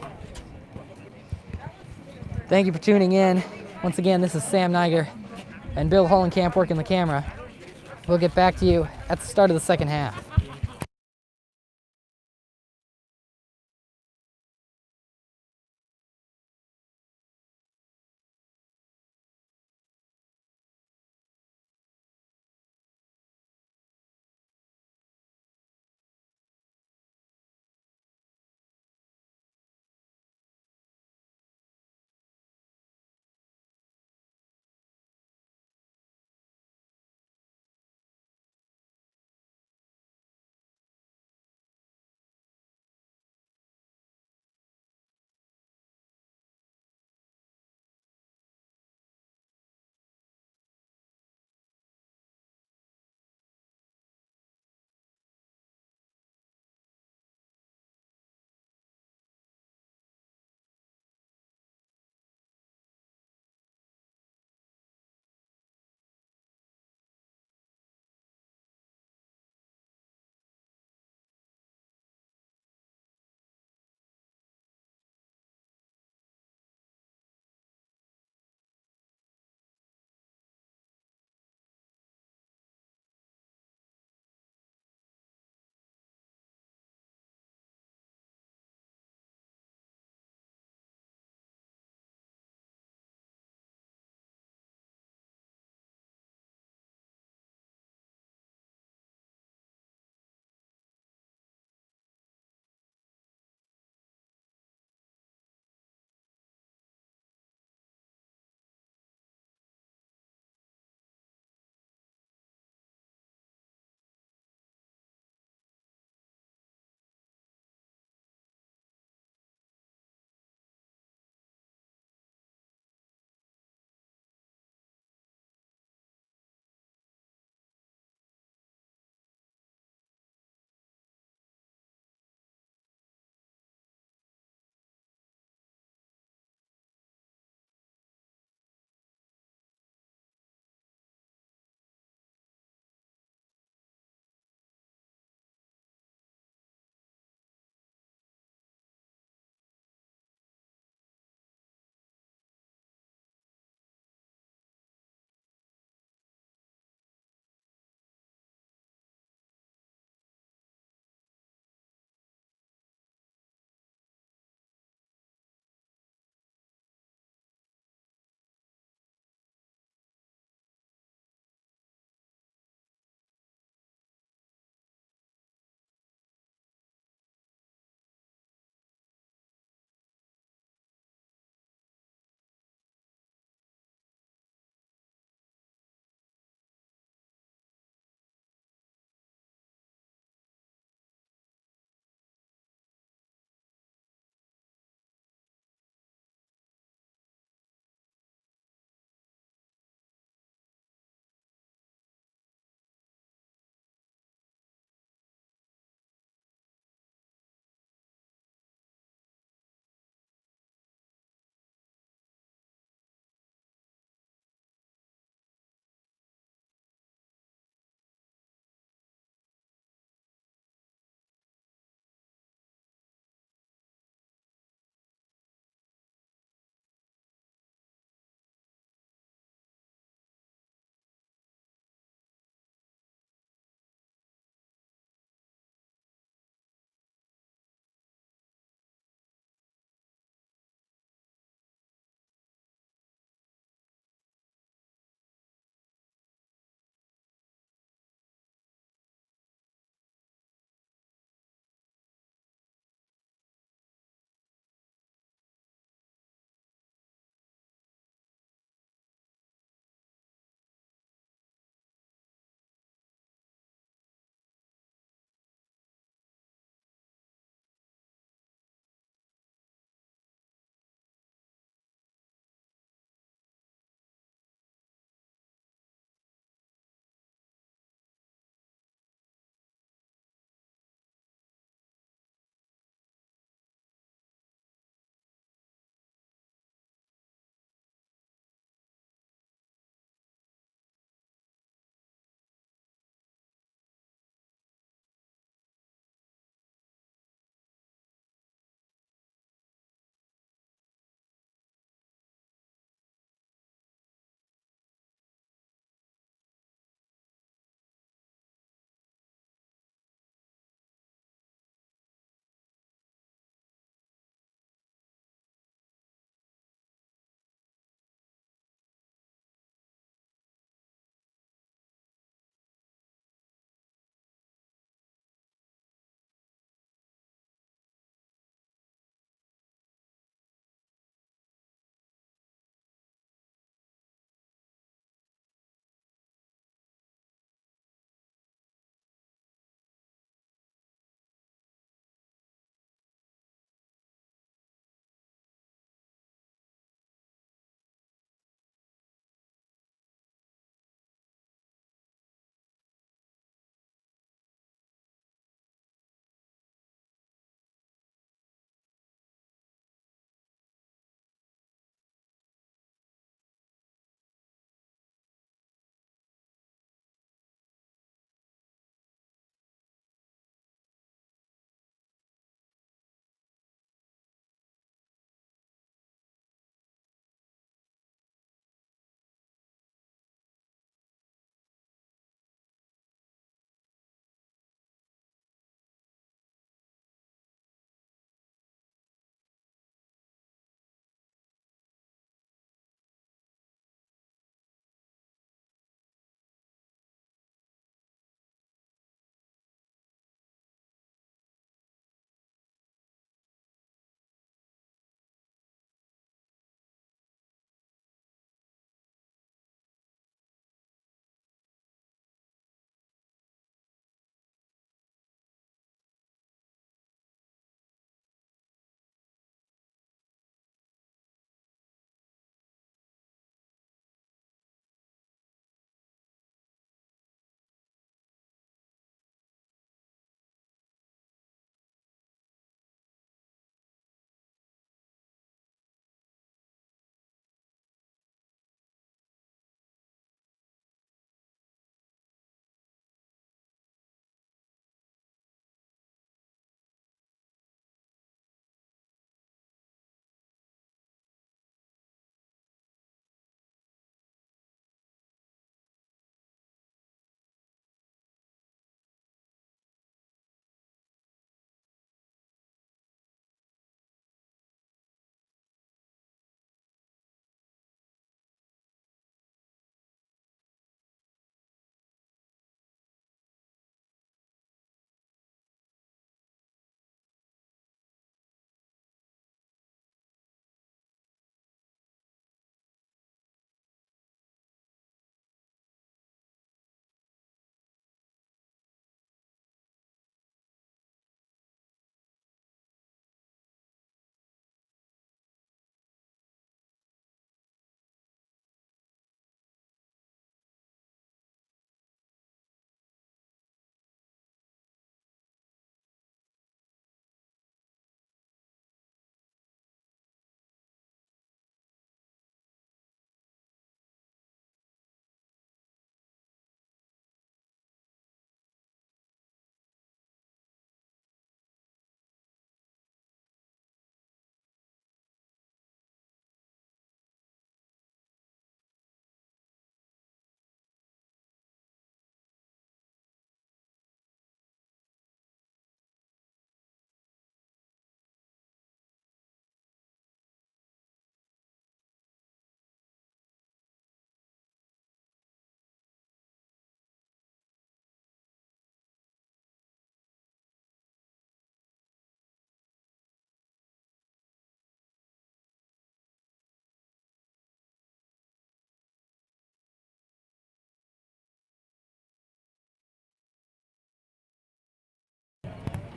Thank you for tuning in. Once again, this is Sam Niger and Bill Hollenkamp working the camera. We'll get back to you at the start of the second half.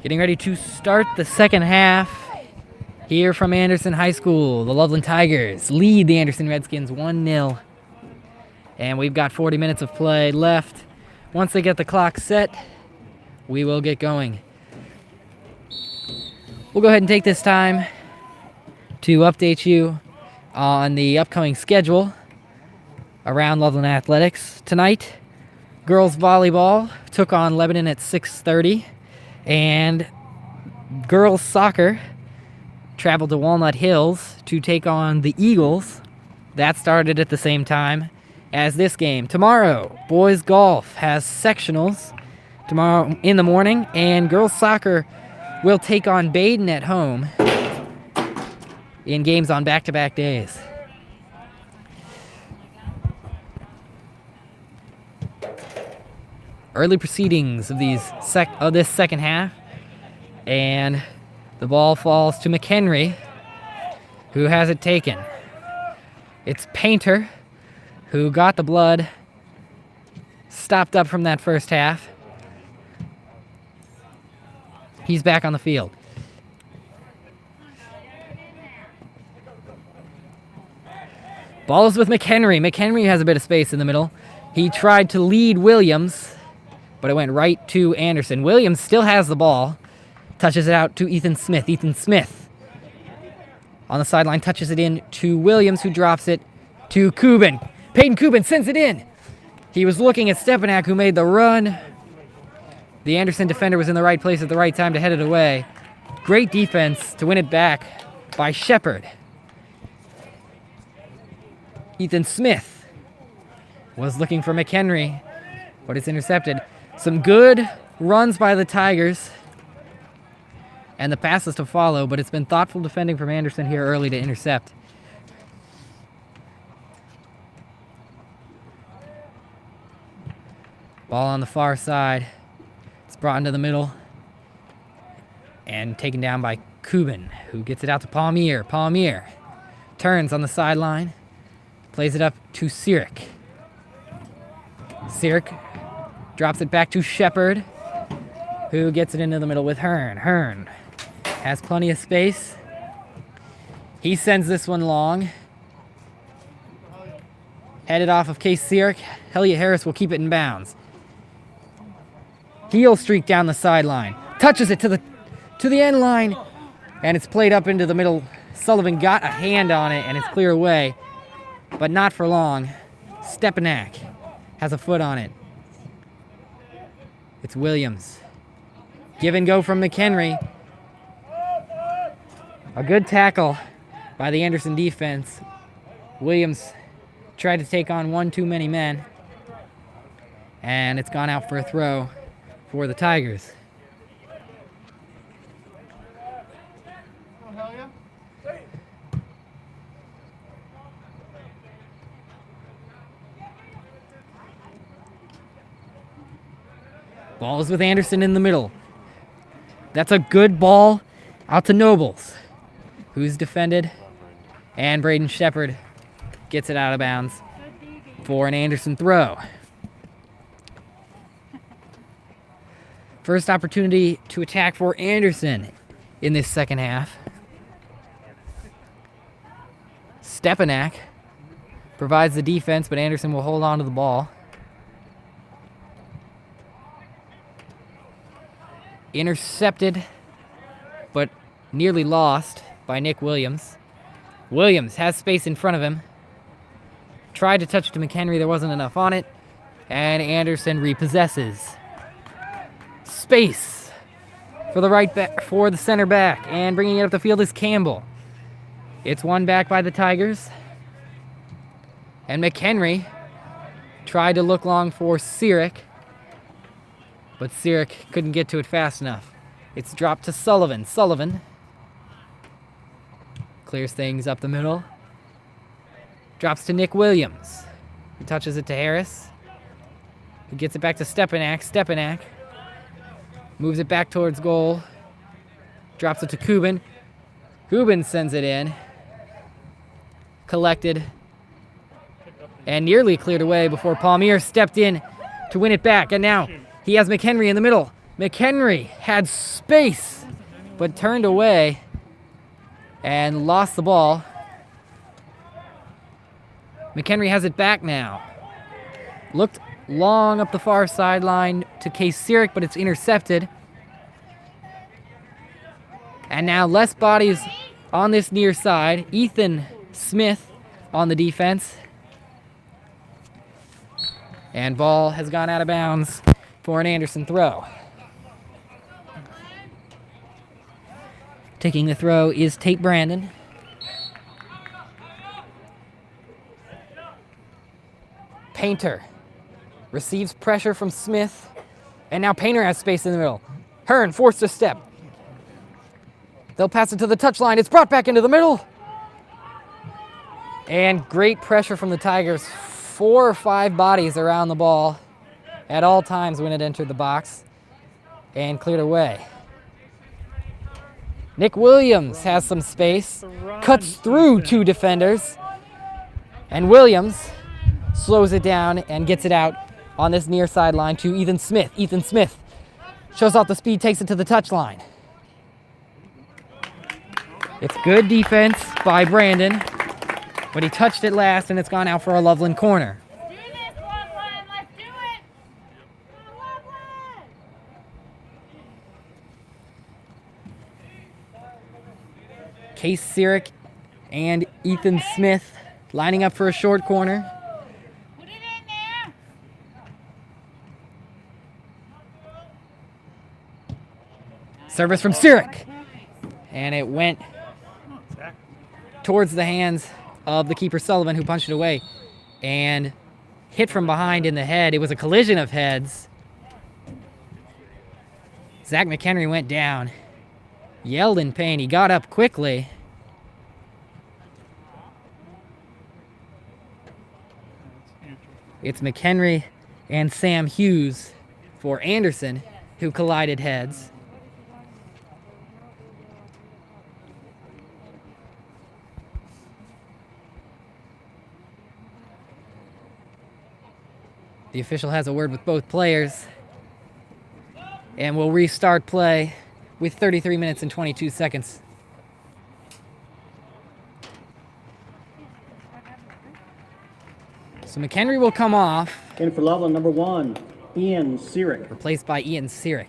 Getting ready to start the second half here from Anderson High School. The Loveland Tigers lead the Anderson Redskins 1-0. And we've got 40 minutes of play left. Once they get the clock set, we will get going. We'll go ahead and take this time to update you on the upcoming schedule around Loveland Athletics. Tonight, girls volleyball took on Lebanon at 6:30, and girls soccer traveled to Walnut Hills to take on the Eagles. That started at the same time as this game. Tomorrow, boys golf has sectionals tomorrow in the morning, and girls soccer will take on Baden at home in games on back-to-back days. Early proceedings of this second half, and the ball falls to McHenry, who has it taken. It's Painter, who got the blood stopped up from that first half. He's back on the field. Ball is with McHenry. McHenry has a bit of space in the middle. He tried to lead Williams, but it went right to Anderson. Williams still has the ball. Touches it out to Ethan Smith. Ethan Smith on the sideline touches it in to Williams, who drops it to Kubin. Peyton Kubin sends it in. He was looking at Stepanak, who made the run. The Anderson defender was in the right place at the right time to head it away. Great defense to win it back by Shepard. Ethan Smith was looking for McHenry, but it's intercepted. Some good runs by the Tigers, and the passes to follow, but it's been thoughtful defending from Anderson here early to intercept. Ball on the far side. It's brought into the middle and taken down by Kubin, who gets it out to Palmier. Palmier turns on the sideline, plays it up to Sirik. Sirik drops it back to Shepard, who gets it into the middle with Hearn. Hearn has plenty of space. He sends this one long. Headed off of Case Sirik. Elliott Harris will keep it in bounds. Heel streak down the sideline. Touches it to the end line, and it's played up into the middle. Sullivan got a hand on it, and it's clear away, but not for long. Stepanak has a foot on it. It's Williams. Give and go from McHenry. A good tackle by the Anderson defense. Williams tried to take on one too many men, and it's gone out for a throw for the Tigers. Ball is with Anderson in the middle. That's a good ball out to Nobles, who's defended, and Braden Shepard gets it out of bounds for an Anderson throw. First opportunity to attack for Anderson in this second half. Stepanak provides the defense, but Anderson will hold on to the ball. Intercepted, but nearly lost by Nick Williams. Williams has space in front of him. Tried to touch it to McHenry, there wasn't enough on it, and Anderson repossesses. Space for the right back, for the center back, and bringing it up the field is Campbell. It's won back by the Tigers, and McHenry tried to look long for Sirik, but Sirik couldn't get to it fast enough. It's dropped to Sullivan. Sullivan clears things up the middle. Drops to Nick Williams. He touches it to Harris. He gets it back to Stepanak. Stepanak moves it back towards goal. Drops it to Kubin. Kubin sends it in. Collected. And nearly cleared away before Palmier stepped in to win it back. And now he has McHenry in the middle. McHenry had space, but turned away and lost the ball. McHenry has it back now. Looked long up the far sideline to Case Sirik, but it's intercepted. And now less bodies on this near side. Ethan Smith on the defense. And ball has gone out of bounds for an Anderson throw. Taking the throw is Tate Brandon. Painter receives pressure from Smith. And now Painter has space in the middle. Hearn forced a step. They'll pass it to the touchline. It's brought back into the middle. And great pressure from the Tigers. 4 or 5 bodies around the ball at all times when it entered the box and cleared away. Nick Williams has some space, cuts through 2 defenders, and Williams slows it down and gets it out on this near sideline to Ethan Smith. Ethan Smith shows off the speed, takes it to the touchline. It's good defense by Brandon, but he touched it last, and it's gone out for a Loveland corner. Do this, Loveland. Let's do it. Loveland. Case Sirik and Ethan Smith lining up for a short corner. Put it in there. Service from Sirik. And it went towards the hands of the keeper Sullivan, who punched it away and hit from behind in the head. It was a collision of heads. Zach McHenry went down, yelled in pain. He got up quickly. It's McHenry and Sam Hughes for Anderson who collided heads. The official has a word with both players, and we'll restart play with 33 minutes and 22 seconds. So McHenry will come off, In for Loveland, number 1, Ian Sirik. replaced by Ian Sirik.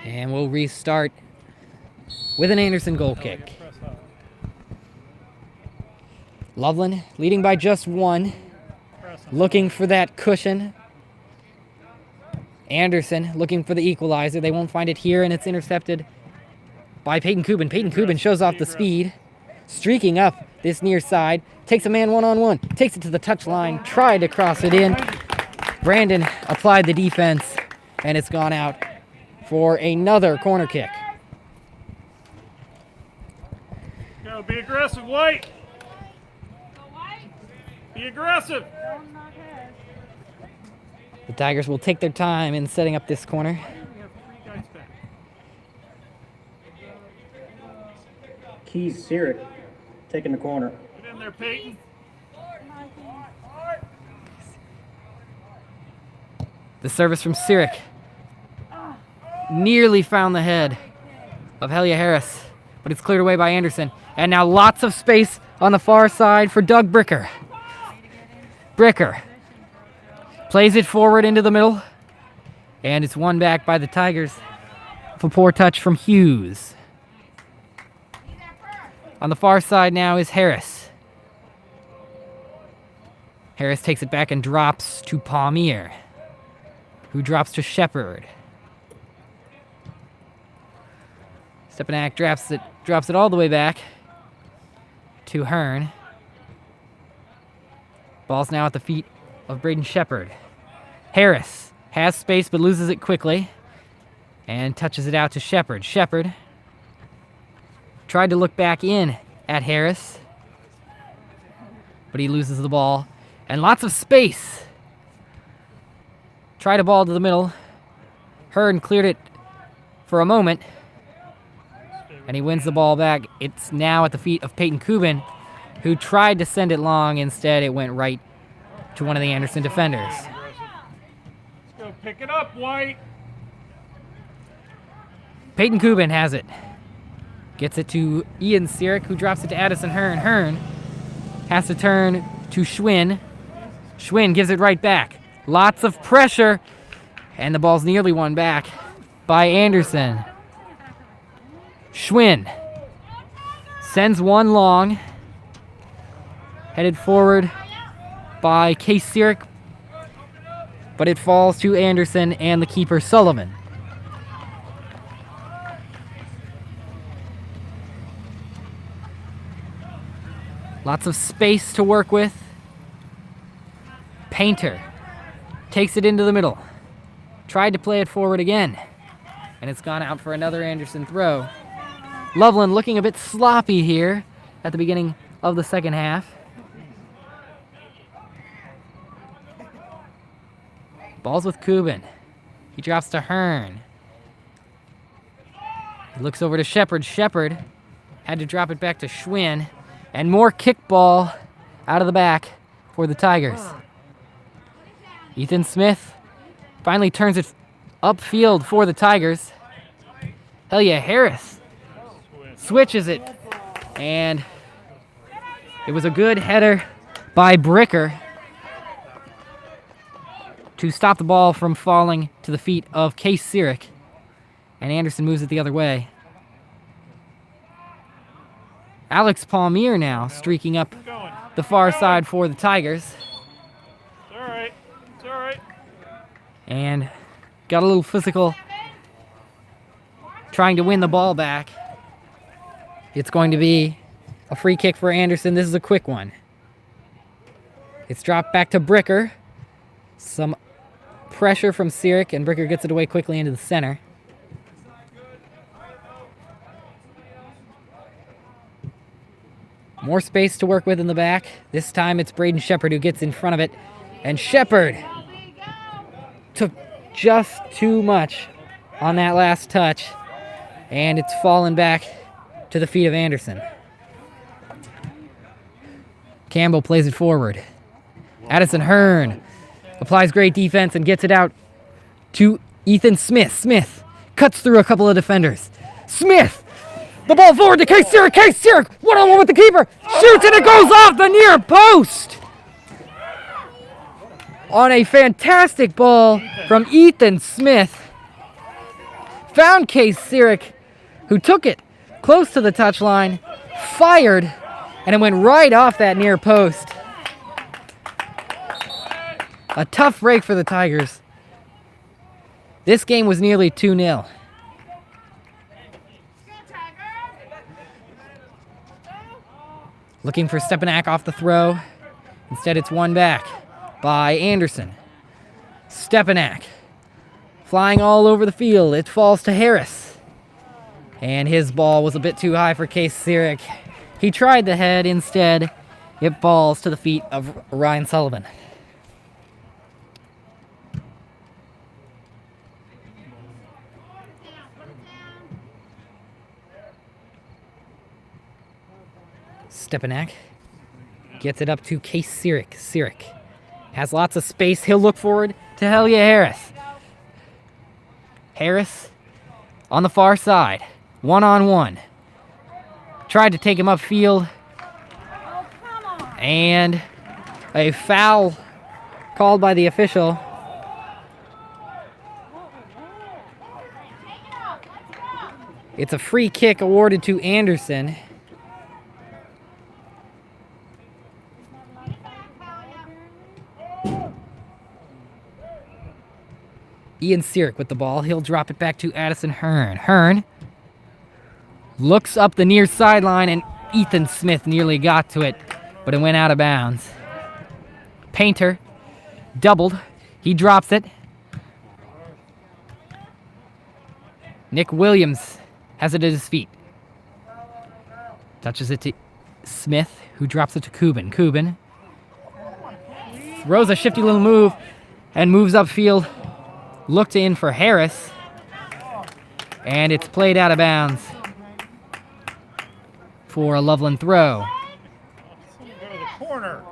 And we'll restart with an Anderson goal kick. Loveland leading by just 1, looking for that cushion. Anderson looking for the equalizer. They won't find it here, and it's intercepted by Peyton Kubin. Peyton Kubin shows off the speed, streaking up this near side, takes a man one-on-one, takes it to the touchline, tried to cross it in. Brandon applied the defense, and it's gone out for another corner kick. Go, be aggressive, White. Be aggressive. The Tigers will take their time in setting up this corner. We have 3 guys back. Keys Sirik taking the corner. Get in there, Peyton. The service from Sirik nearly found the head of Helia Harris, but it's cleared away by Anderson. And now lots of space on the far side for Doug Bricker. Bricker plays it forward into the middle, and it's won back by the Tigers for poor touch from Hughes. On the far side now is Harris. Harris takes it back and drops to Palmier, who drops to Shepard. Stepanak drops it all the way back to Hearn. Ball's now at the feet of Braden Shepard. Harris has space but loses it quickly and touches it out to Shepard. Shepard tried to look back in at Harris, but he loses the ball. And lots of space. Tried a ball to the middle. Hearn cleared it for a moment, and he wins the ball back. It's now at the feet of Peyton Kubin, who tried to send it long. Instead, it went right to one of the Anderson defenders. Let's go pick Pick it up, White. Peyton Kubin has it. Gets it to Ian Sirik, who drops it to Addison Hearn. Hearn has to turn to Schwinn. Schwinn gives it right back. Lots of pressure, and the ball's nearly won back by Anderson. Schwinn sends one long, headed forward by Case Sirik, but it falls to Anderson and the keeper Sullivan. Lots of space to work with. Painter takes it into the middle. Tried to play it forward again, and it's gone out for another Anderson throw. Loveland looking a bit sloppy here at the beginning of the second half. Ball's with Kubin. He drops to Hearn. He looks over to Shepard. Shepard had to drop it back to Schwinn. And more kickball out of the back for the Tigers. Ethan Smith finally turns it upfield for the Tigers. Helia Harris switches it. And it was a good header by Bricker to stop the ball from falling to the feet of Case Sirik. And Anderson moves it the other way. Alex Palmier now streaking up the far side for the Tigers. It's all right. It's all right. And got a little physical trying to win the ball back. It's going to be a free kick for Anderson. This is a quick one. It's dropped back to Bricker. Some pressure from Sirik, and Bricker gets it away quickly into the center. More space to work with in the back. This time it's Braden Shepard who gets in front of it. And Shepard took just too much on that last touch. And it's fallen back to the feet of Anderson. Campbell plays it forward. Addison Hearn applies great defense and gets it out to Ethan Smith. Smith cuts through a couple of defenders. Smith! The ball forward to Case Sirik. Case Sirik, one-on-one with the keeper. Shoots and it goes off the near post. On a fantastic ball from Ethan Smith. Found Case Sirik, who took it close to the touchline, fired, and it went right off that near post. A tough break for the Tigers. This game was nearly 2-0. Looking for Stepanak off the throw. Instead, it's won back by Anderson. Stepanak flying all over the field. It falls to Harris. And his ball was a bit too high for Case Sirik. He tried the head. Instead, it falls to the feet of Ryan Sullivan. Stepanak gets it up to Case Sirik. Sirik has lots of space. He'll look forward to Helia Harris. Harris on the far side. One-on-one. Tried to take him upfield. And a foul called by the official. It's a free kick awarded to Anderson. Ian Sirik with the ball. He'll drop it back to Addison Hearn. Hearn looks up the near sideline, and Ethan Smith nearly got to it, but it went out of bounds. Painter doubled. He drops it. Nick Williams has it at his feet. Touches it to Smith, who drops it to Kubin. Kubin throws a shifty little move and moves upfield. Looked in for Harris, and it's played out of bounds for a Loveland throw. Go to the corner.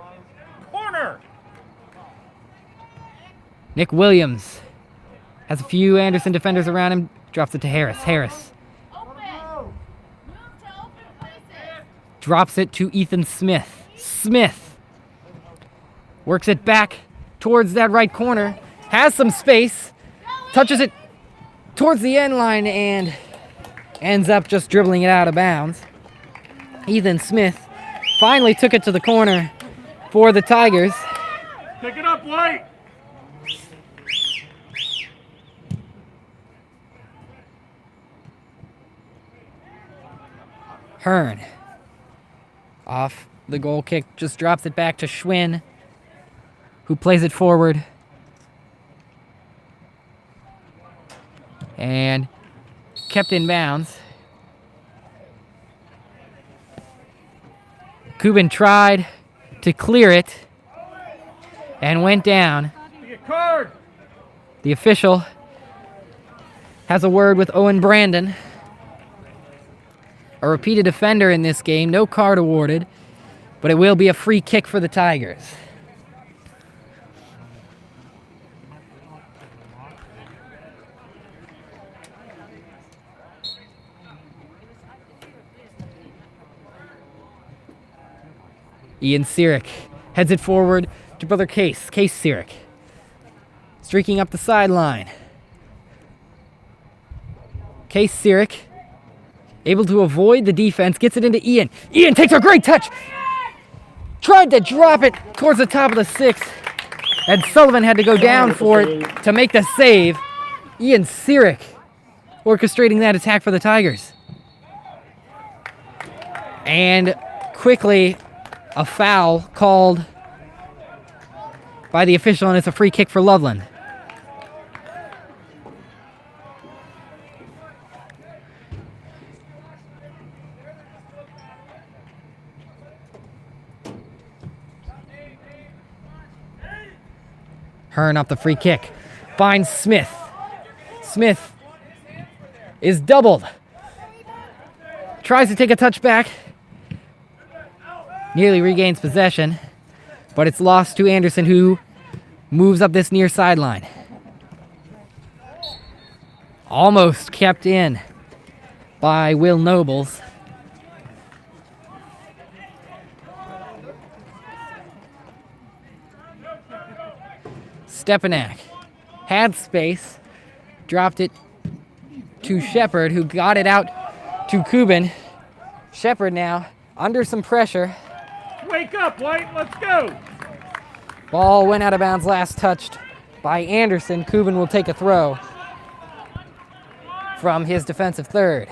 Corner! Nick Williams Has a few Anderson defenders around him. Drops it to Harris. Harris Open. Move to open places. drops it to Ethan Smith. Smith works it back towards that right corner. Has some space. Touches it towards the end line and ends up just dribbling it out of bounds. Ethan Smith finally took it to the corner for the Tigers. Pick it up, White. Hearn off the goal kick, just drops it back to Schwinn, who plays it forward. And kept in bounds. Kubin tried to clear it and went down. Get a card. The official has a word with Owen Brandon. A repeated offender in this game, no card awarded, but it will be a free kick for the Tigers. Ian Sirik heads it forward to brother Case. Case Sirik streaking up the sideline. Case Sirik able to avoid the defense, gets it into Ian. Ian takes a great touch. Tried to drop it towards the top of the sixth, and Sullivan had to go down for it to make the save. Ian Sirik orchestrating that attack for the Tigers. And quickly, a foul called by the official, and it's a free kick for Loveland. Hearn up the free kick. Finds Smith. Smith is doubled. Tries to take a touch back. Nearly regains possession, but it's lost to Anderson, who moves up this near sideline. Almost kept in by Will Nobles. Stepanak had space, dropped it to Shepard, who got it out to Kubin. Shepard now under some pressure. Wake up, White. Let's go. Ball went out of bounds, last touched by Anderson. Kubin will take a throw from his defensive third.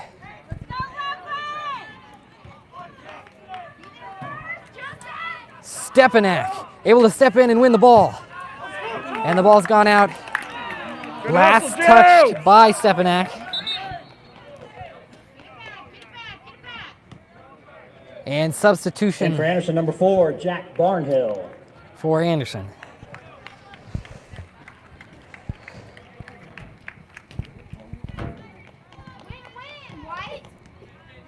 Stepanak able to step in and win the ball. And the ball's gone out. Last touched by Stepanak. And substitution And for Anderson, number 4, Jack Barnhill. for Anderson. Win-win, White.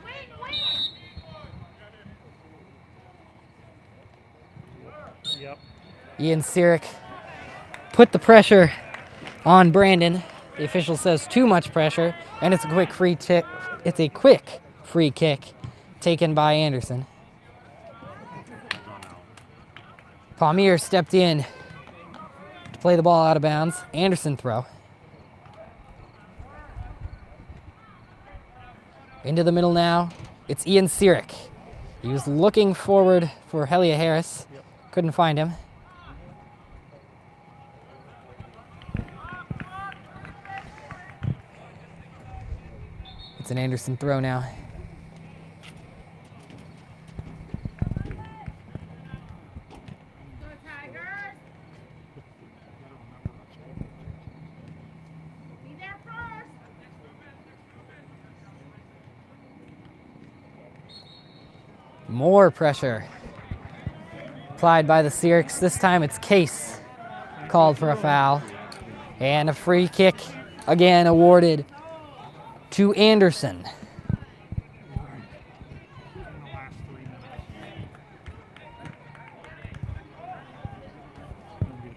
Win-win. Yep. Ian Sirik put the pressure on Brandon. The official says too much pressure, and it's a quick free kick. It's a quick free kick taken by Anderson. Palmier stepped in to play the ball out of bounds. Anderson throw. Into the middle now. It's Ian Sirik. He was looking forward for Helia Harris. Couldn't find him. It's an Anderson throw now. Go Tigers. Be there first. More pressure applied by the Siriks. This time it's Case called for a foul. And a free kick again awarded to Anderson.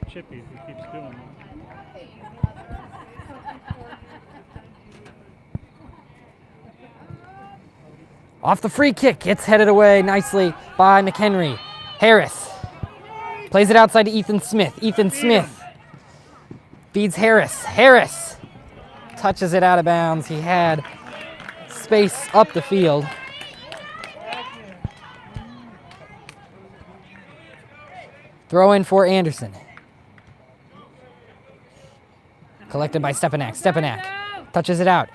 Chippy if he keeps doing that. Off the free kick, it's headed away nicely by McHenry. Harris plays it outside to Ethan Smith. Ethan Smith feeds Harris. Harris touches it out of bounds. He had space up the field. Throw in for Anderson. Collected by Stepanak. Stepanak touches it out.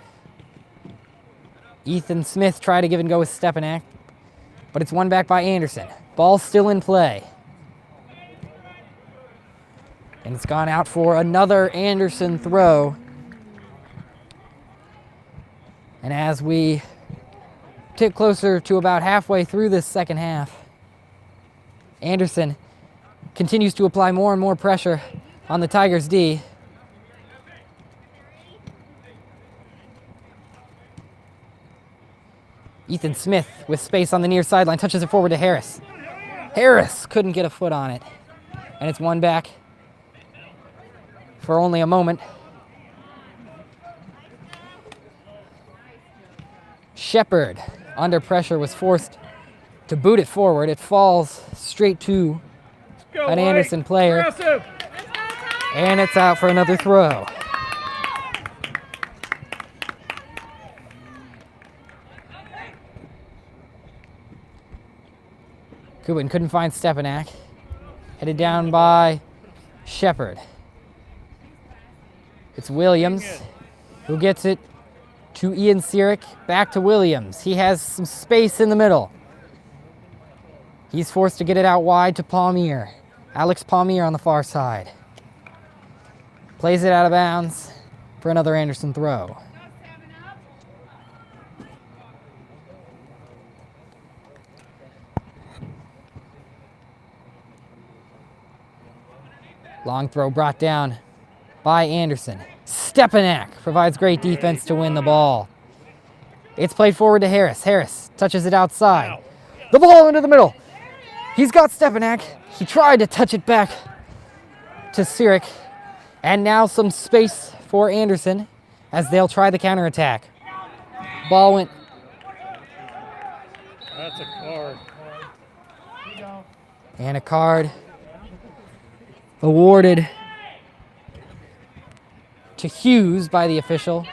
Ethan Smith tried to give and go with Stepanak, but it's won back by Anderson. Ball still in play. And it's gone out for another Anderson throw. And as we tick closer to about halfway through this second half, Anderson continues to apply more and more pressure on the Tigers' D. Ethan Smith with space on the near sideline touches it forward to Harris. Harris couldn't get a foot on it. And it's won back for only a moment. Shepard, under pressure, was forced to boot it forward. It falls straight to an Anderson player. And it's out for another throw. Kubin couldn't find Stepanak. Headed down by Shepard. It's Williams who gets it to Ian Sirik. Back to Williams. He has some space in the middle. He's forced to get it out wide to Palmier. Alex Palmier on the far side. Plays it out of bounds for another Anderson throw. Long throw brought down by Anderson. Stepanak provides great defense to win the ball. It's played forward to Harris. Harris touches it outside. The ball into the middle. He's got Stepanak. He tried to touch it back to Sirik. And now some space for Anderson as they'll try the counterattack. Ball went. That's a card. And a card awarded to Hughes by the official.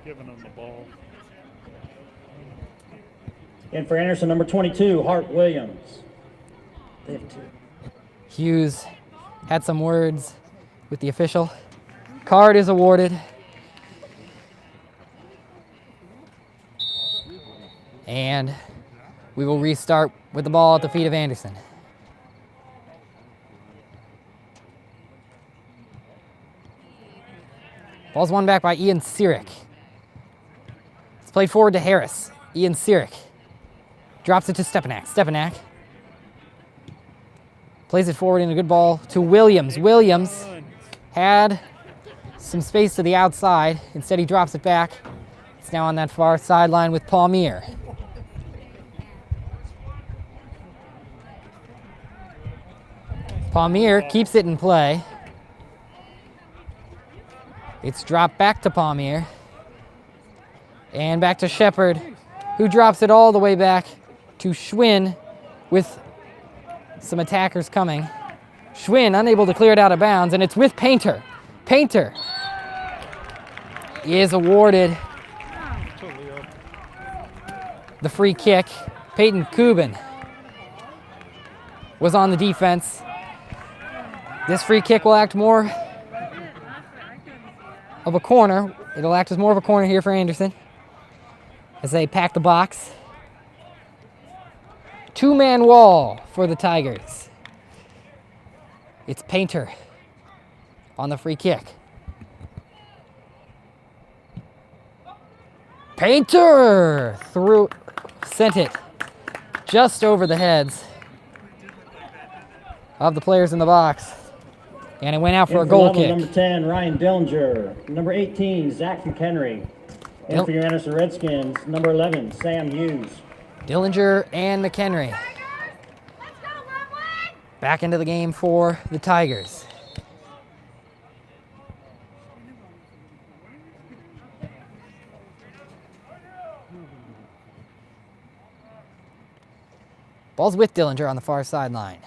Giving him the ball. And for Anderson, number 22, Hart Williams. They have two. Hughes had some words with the official. Card is awarded. And we will restart with the ball at the feet of Anderson. Ball's won back by Ian Sirik. It's played forward to Harris. Ian Sirik drops it to Stepanak. Stepanak plays it forward in a good ball to Williams. Williams had some space to the outside. Instead, he drops it back. It's now on that far sideline with Palmier. Palmier keeps it in play. It's dropped back to Palmier. And back to Shepard, who drops it all the way back to Schwinn with some attackers coming. Schwinn unable to clear it out of bounds, and it's with Painter. Painter is awarded the free kick. Peyton Kubin was on the defense. This free kick will act more of a corner. It'll act as more of a corner here for Anderson as they pack the box. Two-man wall for the Tigers. It's Painter on the free kick. Painter sent it just over the heads of the players in the box. And it went out for a goal kick. Number 10, Ryan Dillinger. Number 18, Zach McHenry. And for your Anderson Redskins, number 11, Sam Hughes. Dillinger and McHenry back into the game for the Tigers. Ball's with Dillinger on the far sideline.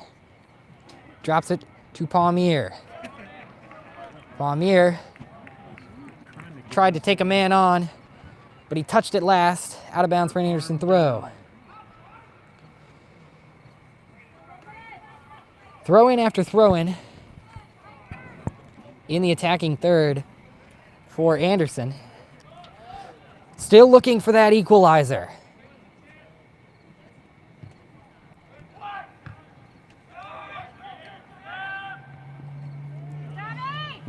Drops it to Palmier. Palmier tried to take a man on, but he touched it last. Out of bounds for an Anderson throw. Throw in after throw in the attacking third for Anderson. Still looking for that equalizer.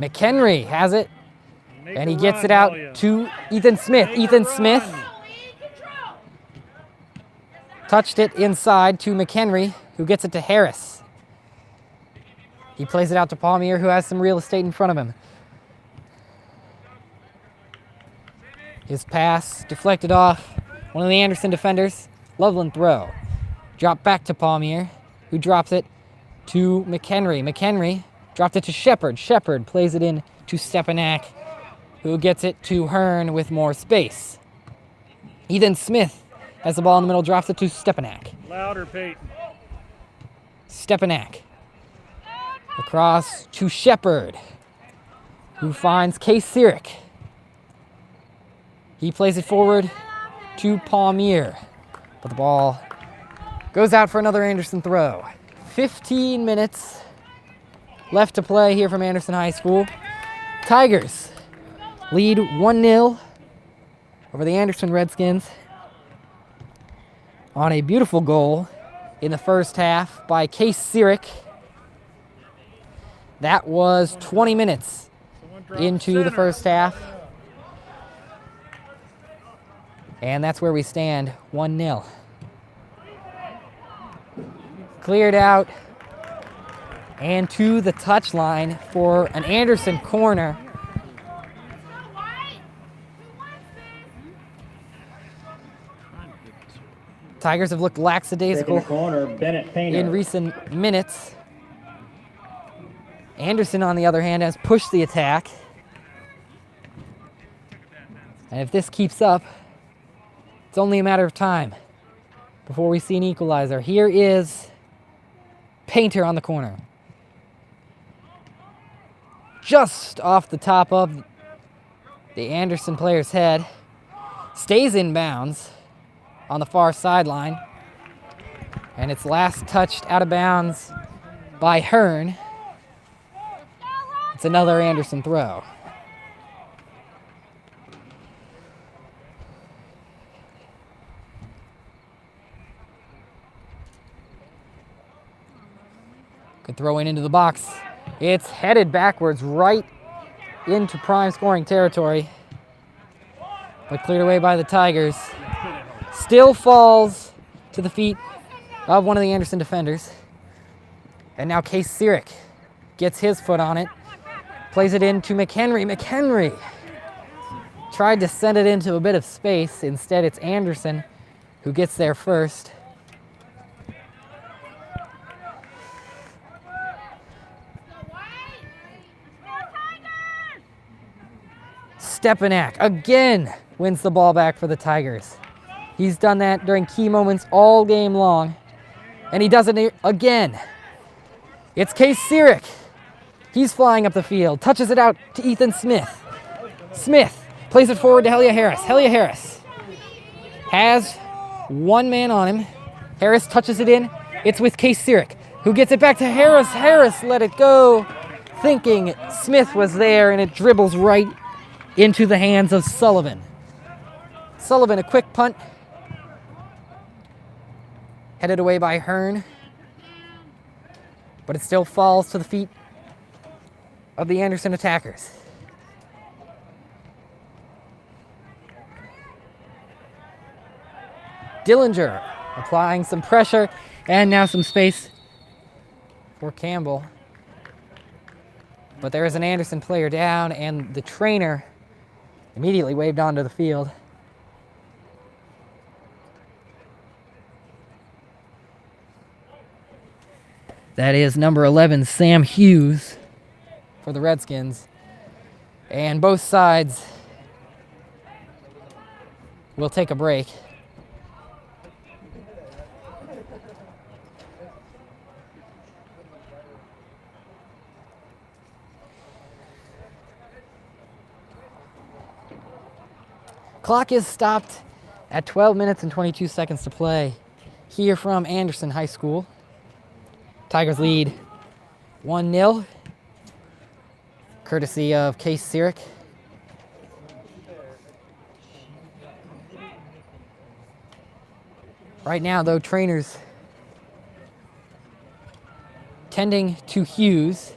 McHenry has it, and he gets it out to Ethan Smith. Ethan Smith touched it inside to McHenry, who gets it to Harris. He plays it out to Palmier, who has some real estate in front of him. His pass deflected off one of the Anderson defenders. Loveland throw. Drop back to Palmier, who drops it to McHenry. McHenry dropped it to Shepard. Shepard plays it in to Stepanak, who gets it to Hearn with more space. Ethan Smith has the ball in the middle, drops it to Stepanak. Louder, Peyton. Stepanak. Across to Shepard, who finds Case Sirik. He plays it forward to Palmier, but the ball goes out for another Anderson throw. 15 minutes left to play here from Anderson High School. Tigers lead 1-0 over the Anderson Redskins on a beautiful goal in the first half by Case Sirik. That was 20 minutes into the first half. And that's where we stand, 1-0. Cleared out and to the touchline for an Anderson corner. Tigers have looked lackadaisical corner, Bennett Painter. in recent minutes. Anderson, on the other hand, has pushed the attack. And if this keeps up, it's only a matter of time before we see an equalizer. Here is Painter on the corner. Just off the top of the Anderson player's head. Stays in bounds on the far sideline. And it's last touched out of bounds by Hearn. It's another Anderson throw. Good throw into the box. It's headed backwards right into prime scoring territory, but cleared away by the Tigers. Still falls to the feet of one of the Anderson defenders. And now Case Sirik gets his foot on it. Plays it in to McHenry. McHenry tried to send it into a bit of space. Instead, it's Anderson who gets there first. Stepanak again wins the ball back for the Tigers. He's done that during key moments all game long, and he does it again. It's Case Sirik. He's flying up the field, touches it out to Ethan Smith. Smith plays it forward to Helia Harris. Helia Harris has one man on him. Harris touches it in. It's with Case Sirik, who gets it back to Harris. Harris let it go, thinking Smith was there, and it dribbles right into the hands of Sullivan. Sullivan, a quick punt. Headed away by Hearn. But it still falls to the feet of the Anderson attackers. Dillinger applying some pressure and now some space for Campbell. But there is an Anderson player down, and the trainer immediately waved onto the field. That is number 11, Sam Hughes, for the Redskins. And both sides will take a break. Clock is stopped at 12 minutes and 22 seconds to play here from Anderson High School. Tigers lead 1-0, courtesy of Case Sirik. Right now, though, trainers tending to Hughes.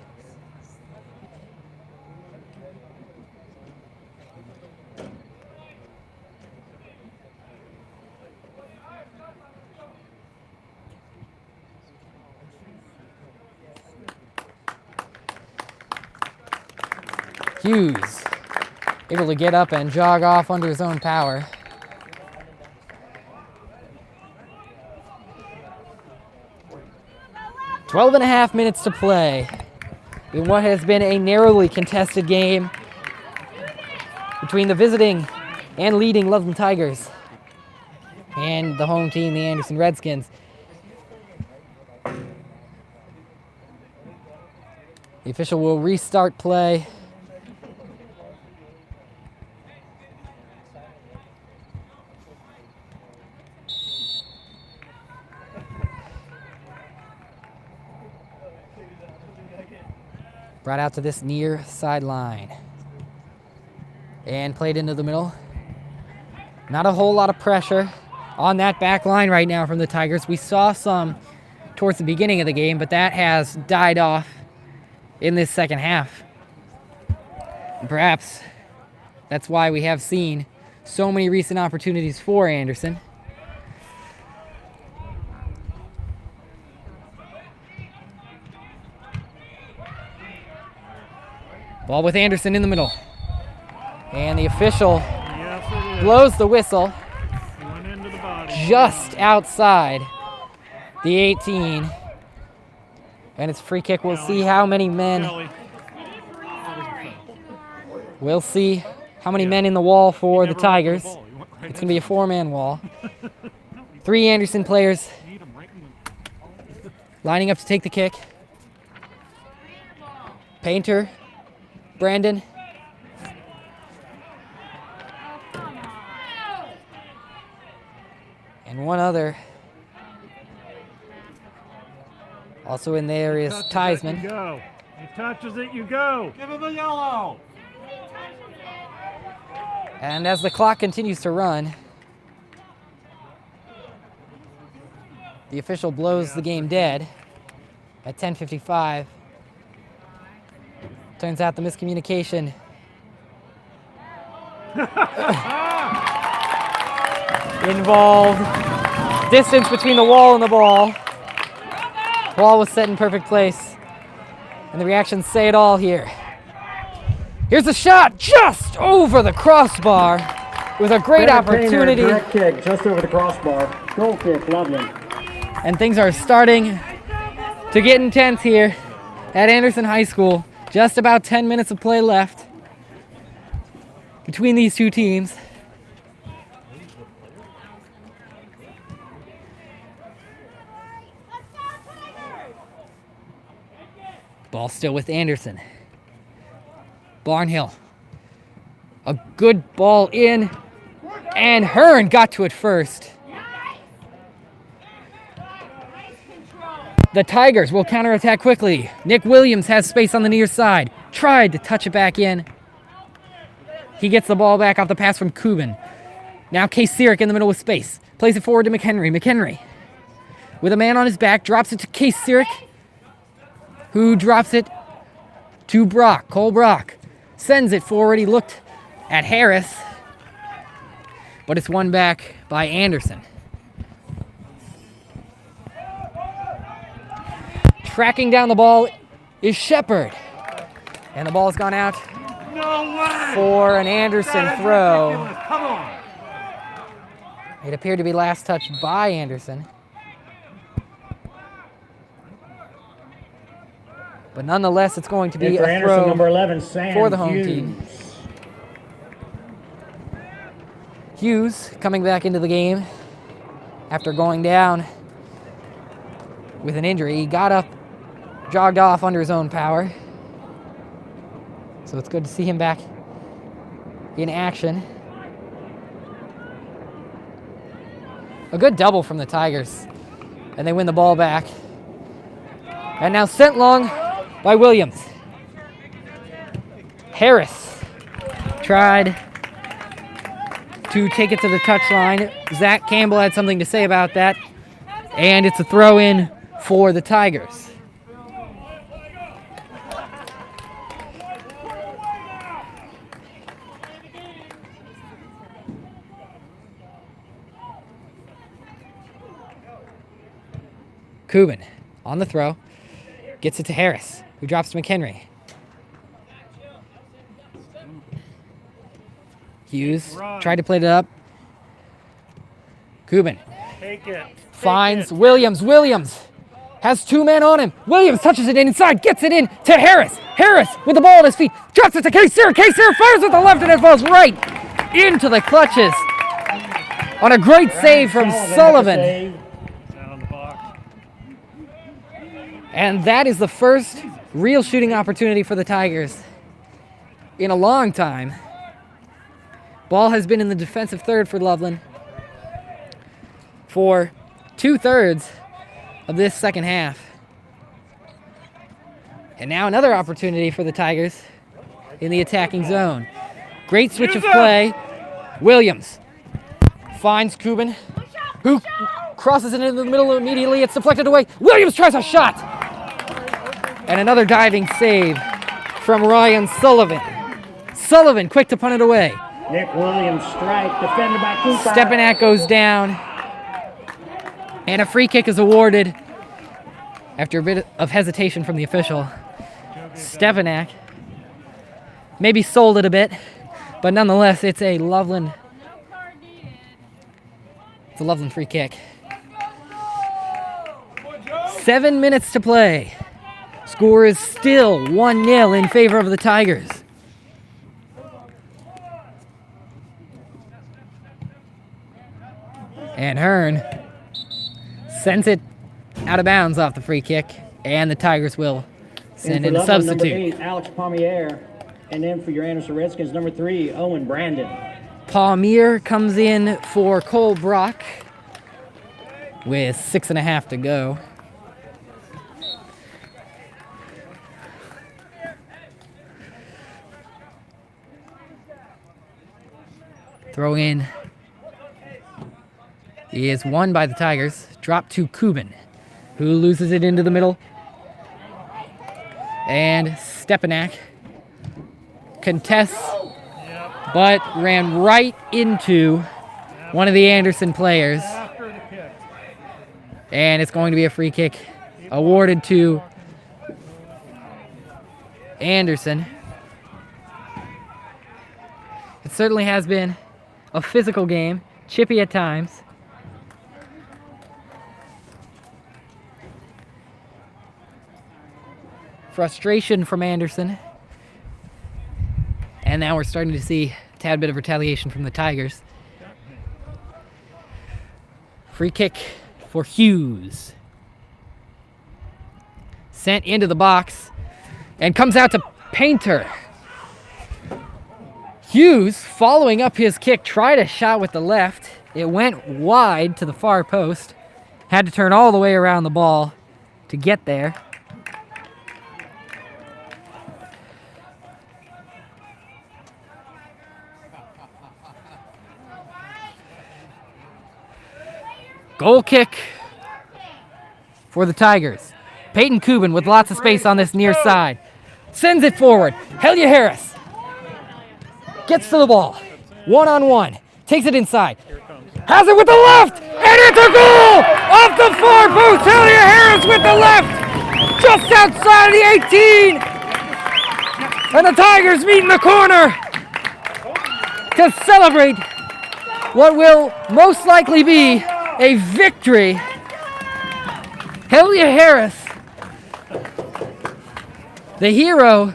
Hughes able to get up and jog off under his own power. Twelve and a half minutes to play in what has been a narrowly contested game between the visiting and leading Loveland Tigers and the home team, the Anderson Redskins. The official will restart play. Brought out to this near sideline and played into the middle. Not a whole lot of pressure on that back line right now from the Tigers. We saw some towards the beginning of the game, but that has died off in this second half. And perhaps that's why we have seen so many recent opportunities for Anderson. Ball with Anderson in the middle. And the official blows the whistle just outside the 18. And it's free kick. We'll see how many men. We'll see how many men in the wall for the Tigers. It's going to be a four-man wall. 3 Anderson players lining up to take the kick. Painter, Brandon, and one other. Also in there is Theismann. He touches it, you go. Give him a yellow. And as the clock continues to run, the official blows the game dead at 10:55. Turns out the miscommunication involved distance between the wall and the ball. Ball was set in perfect place, and the reactions say it all here. Here's a shot just over the crossbar with a great opportunity. Direct kick just over the crossbar. Goal kick, Loveland. And things are starting to get intense here at Anderson High School. Just about 10 minutes of play left between these two teams. Ball still with Anderson. Barnhill. A good ball in, and Hearn got to it first. The Tigers will counterattack quickly. Nick Williams has space on the near side. Tried to touch it back in. He gets the ball back off the pass from Kubin. Now Case Sirik in the middle with space. Plays it forward to McHenry. McHenry, with a man on his back, drops it to Case Sirik, who drops it to Brock. Cole Brock sends it forward. He looked at Harris, but it's won back by Anderson. Tracking down the ball is Shepard. And the ball's gone out for an Anderson throw. Come on. It appeared to be last touched by Anderson. But nonetheless, it's going to be a throw number 11, Sam for the home Hughes. team. Hughes coming back into the game after going down with an injury. He got up, jogged off under his own power. So it's good to see him back in action. A good double from the Tigers. And they win the ball back. And now sent long by Williams. Harris tried to take it to the touchline. Zach Campbell had something to say about that. And it's a throw in for the Tigers. Kubin on the throw, gets it to Harris, who drops to McHenry. Hughes tried to play it up. Kubin Take it. finds Williams. Williams has 2 men on him. Williams touches it inside, gets it in to Harris. Harris with the ball at his feet, drops it to K-Sir. K-Sir fires with the left and it falls right into the clutches on a great save from Sullivan. And that is the first real shooting opportunity for the Tigers in a long time. Ball has been in the defensive third for Loveland for 2/3 of this second half. And now another opportunity for the Tigers in the attacking zone. Great switch of play. Williams finds Kubin, who crosses it into the middle immediately. It's deflected away. Williams tries a shot. And another diving save from Ryan Sullivan. Sullivan quick to punt it away. Nick Williams strike, defended by Cooper. Stepanak goes down. And a free kick is awarded after a bit of hesitation from the official. Stepanak maybe sold it a bit, but nonetheless, it's a Loveland free kick. 7 minutes to play. Score is still 1-0 in favor of the Tigers. And Hearn sends it out of bounds off the free kick, and the Tigers will send in a substitute. Number 8, Alex Palmier. And then for your Anderson Redskins, number 3, Owen Brandon. Palmier comes in for Cole Brock with 6.5 to go. Throw in is won by the Tigers. Drop to Kubin, who loses it into the middle. And Stepanak contests, but ran right into one of the Anderson players. And it's going to be a free kick awarded to Anderson. It certainly has been a physical game, chippy at times. Frustration from Anderson. And now we're starting to see a tad bit of retaliation from the Tigers. Free kick for Hughes. Sent into the box and comes out to Painter. Hughes, following up his kick, tried a shot with the left. It went wide to the far post. Had to turn all the way around the ball to get there. Goal kick for the Tigers. Peyton Kubin with lots of space on this near side. Sends it forward. Helia Harris gets to the ball. 1-on-1. Takes it inside. Has it with the left. And it's a goal! Off the far post. Helia Harris with the left. Just outside of the 18. And the Tigers meet in the corner to celebrate what will most likely be a victory. Helia Harris, the hero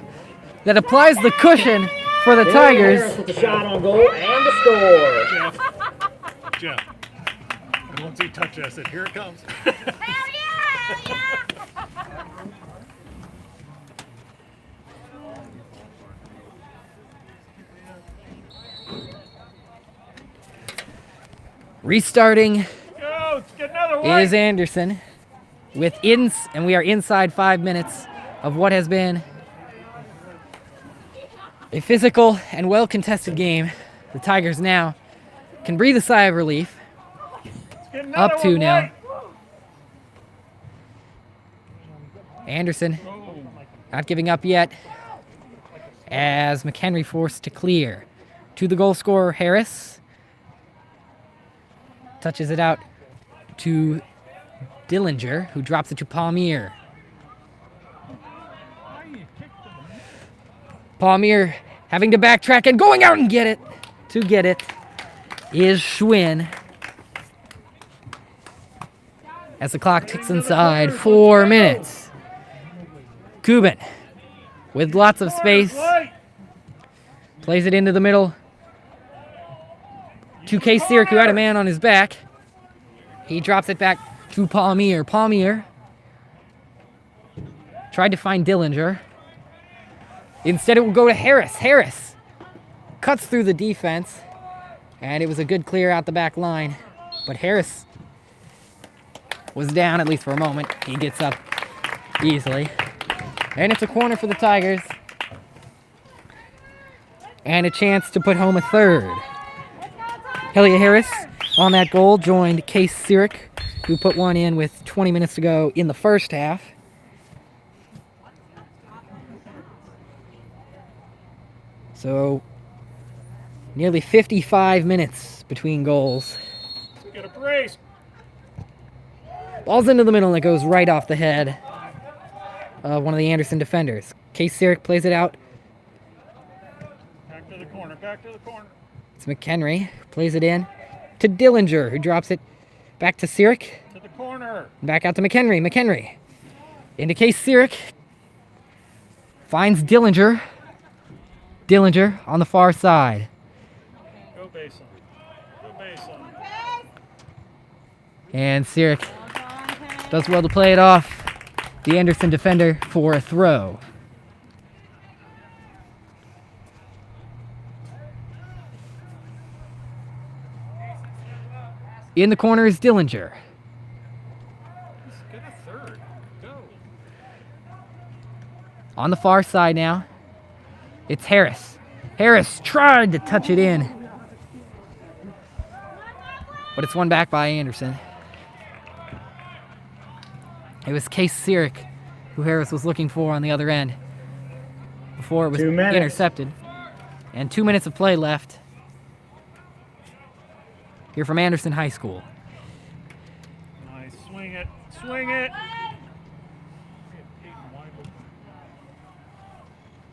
that applies the cushion for the Tigers. Harris with the shot on goal and the score. Jeff, and once he touched it, I said, here it comes. Hell yeah! Hell yeah! Restarting is Anderson and we are inside 5 minutes of what has been a physical and well-contested game. The Tigers now can breathe a sigh of relief. Up 2-0. Anderson not giving up yet as McHenry forced to clear. To the goal scorer, Harris. Touches it out to Dillinger, who drops it to Palmier. Palmier having to backtrack and going out and get it. To get it is Schwinn. As the clock ticks inside 4 minutes. Kubin with lots of space. Plays it into the middle to Case Sirik, who had a man on his back. He drops it back to Palmier. Palmier tried to find Dillinger. Instead, it will go to Harris. Harris cuts through the defense, and it was a good clear out the back line. But Harris was down, at least for a moment. He gets up easily. And it's a corner for the Tigers. And a chance to put home a third. Helia Harris on that goal joined Case Sirik, who put one in with 20 minutes to go in the first half. So, nearly 55 minutes between goals. Get a brace. Ball's into the middle and it goes right off the head of one of the Anderson defenders. Case Sirik plays it out. Back to the corner, back to the corner. It's McHenry who plays it in to Dillinger, who drops it back to Sirik. To the corner. Back out to McHenry. McHenry into Case Sirik. Finds Dillinger. Dillinger on the far side. Go Basin. Go Basin. And Sirik does well to play it off the Anderson defender for a throw. In the corner is Dillinger. Get a third. Go. On the far side now, it's Harris. Harris tried to touch it in, but it's won back by Anderson. It was Case Sirik who Harris was looking for on the other end before it was 2 minutes. intercepted. And 2 minutes of play left here from Anderson High School. Nice. Swing it. Swing it.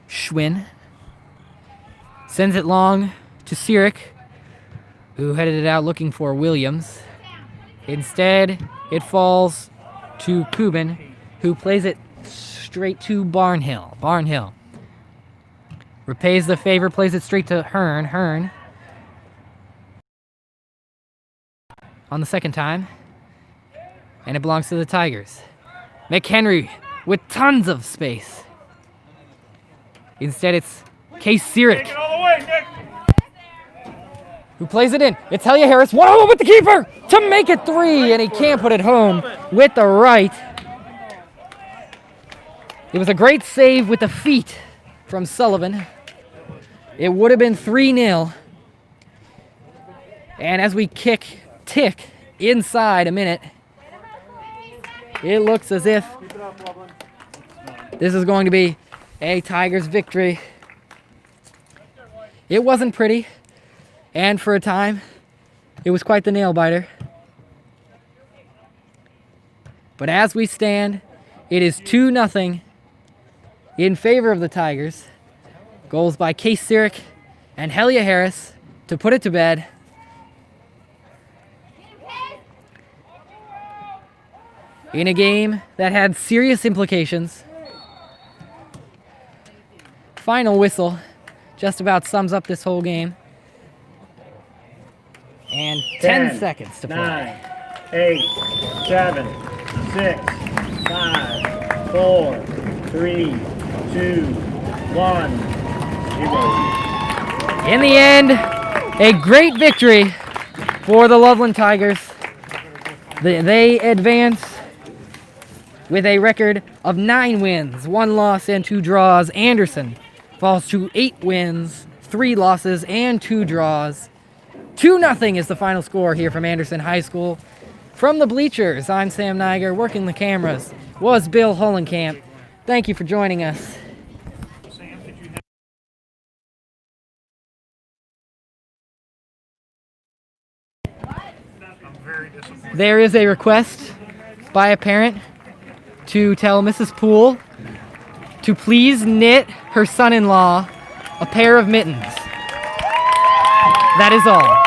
Schwinn sends it long to Sirik, who headed it out looking for Williams. Instead, it falls to Kubin, who plays it straight to Barnhill. Barnhill repays the favor, plays it straight to Hearn. Hearn on the second time, and it belongs to the Tigers. McHenry with tons of space. Instead, it's Case Sirik Take it all the way, Nick. who plays it in. It's Helia Harris, 1-on-1 with the keeper to make it 3, and he can't put it home with the right. It was a great save with the feet from Sullivan. It would have been 3-0. And as we tick inside a minute, it looks as if this is going to be a Tigers victory. It wasn't pretty, and for a time, it was quite the nail-biter. But as we stand, it is 2-0 in favor of the Tigers. Goals by Case Sirik and Helia Harris to put it to bed. In a game that had serious implications. Final whistle just about sums up this whole game. And 10 seconds to play. 9, 8, 7, 6, 5, 4, 3, 2, 1, 0. In the end, a great victory for the Loveland Tigers. They advance with a record of 9 wins, 1 loss, and 2 draws. Anderson falls to 8 wins, 3 losses, and 2 draws. 2-0 is the final score here from Anderson High School. From the bleachers, I'm Sam Niger. Working the cameras was Bill Hollenkamp. Thank you for joining us. There is a request by a parent to tell Mrs. Poole to please knit her son-in-law a pair of mittens. That is all.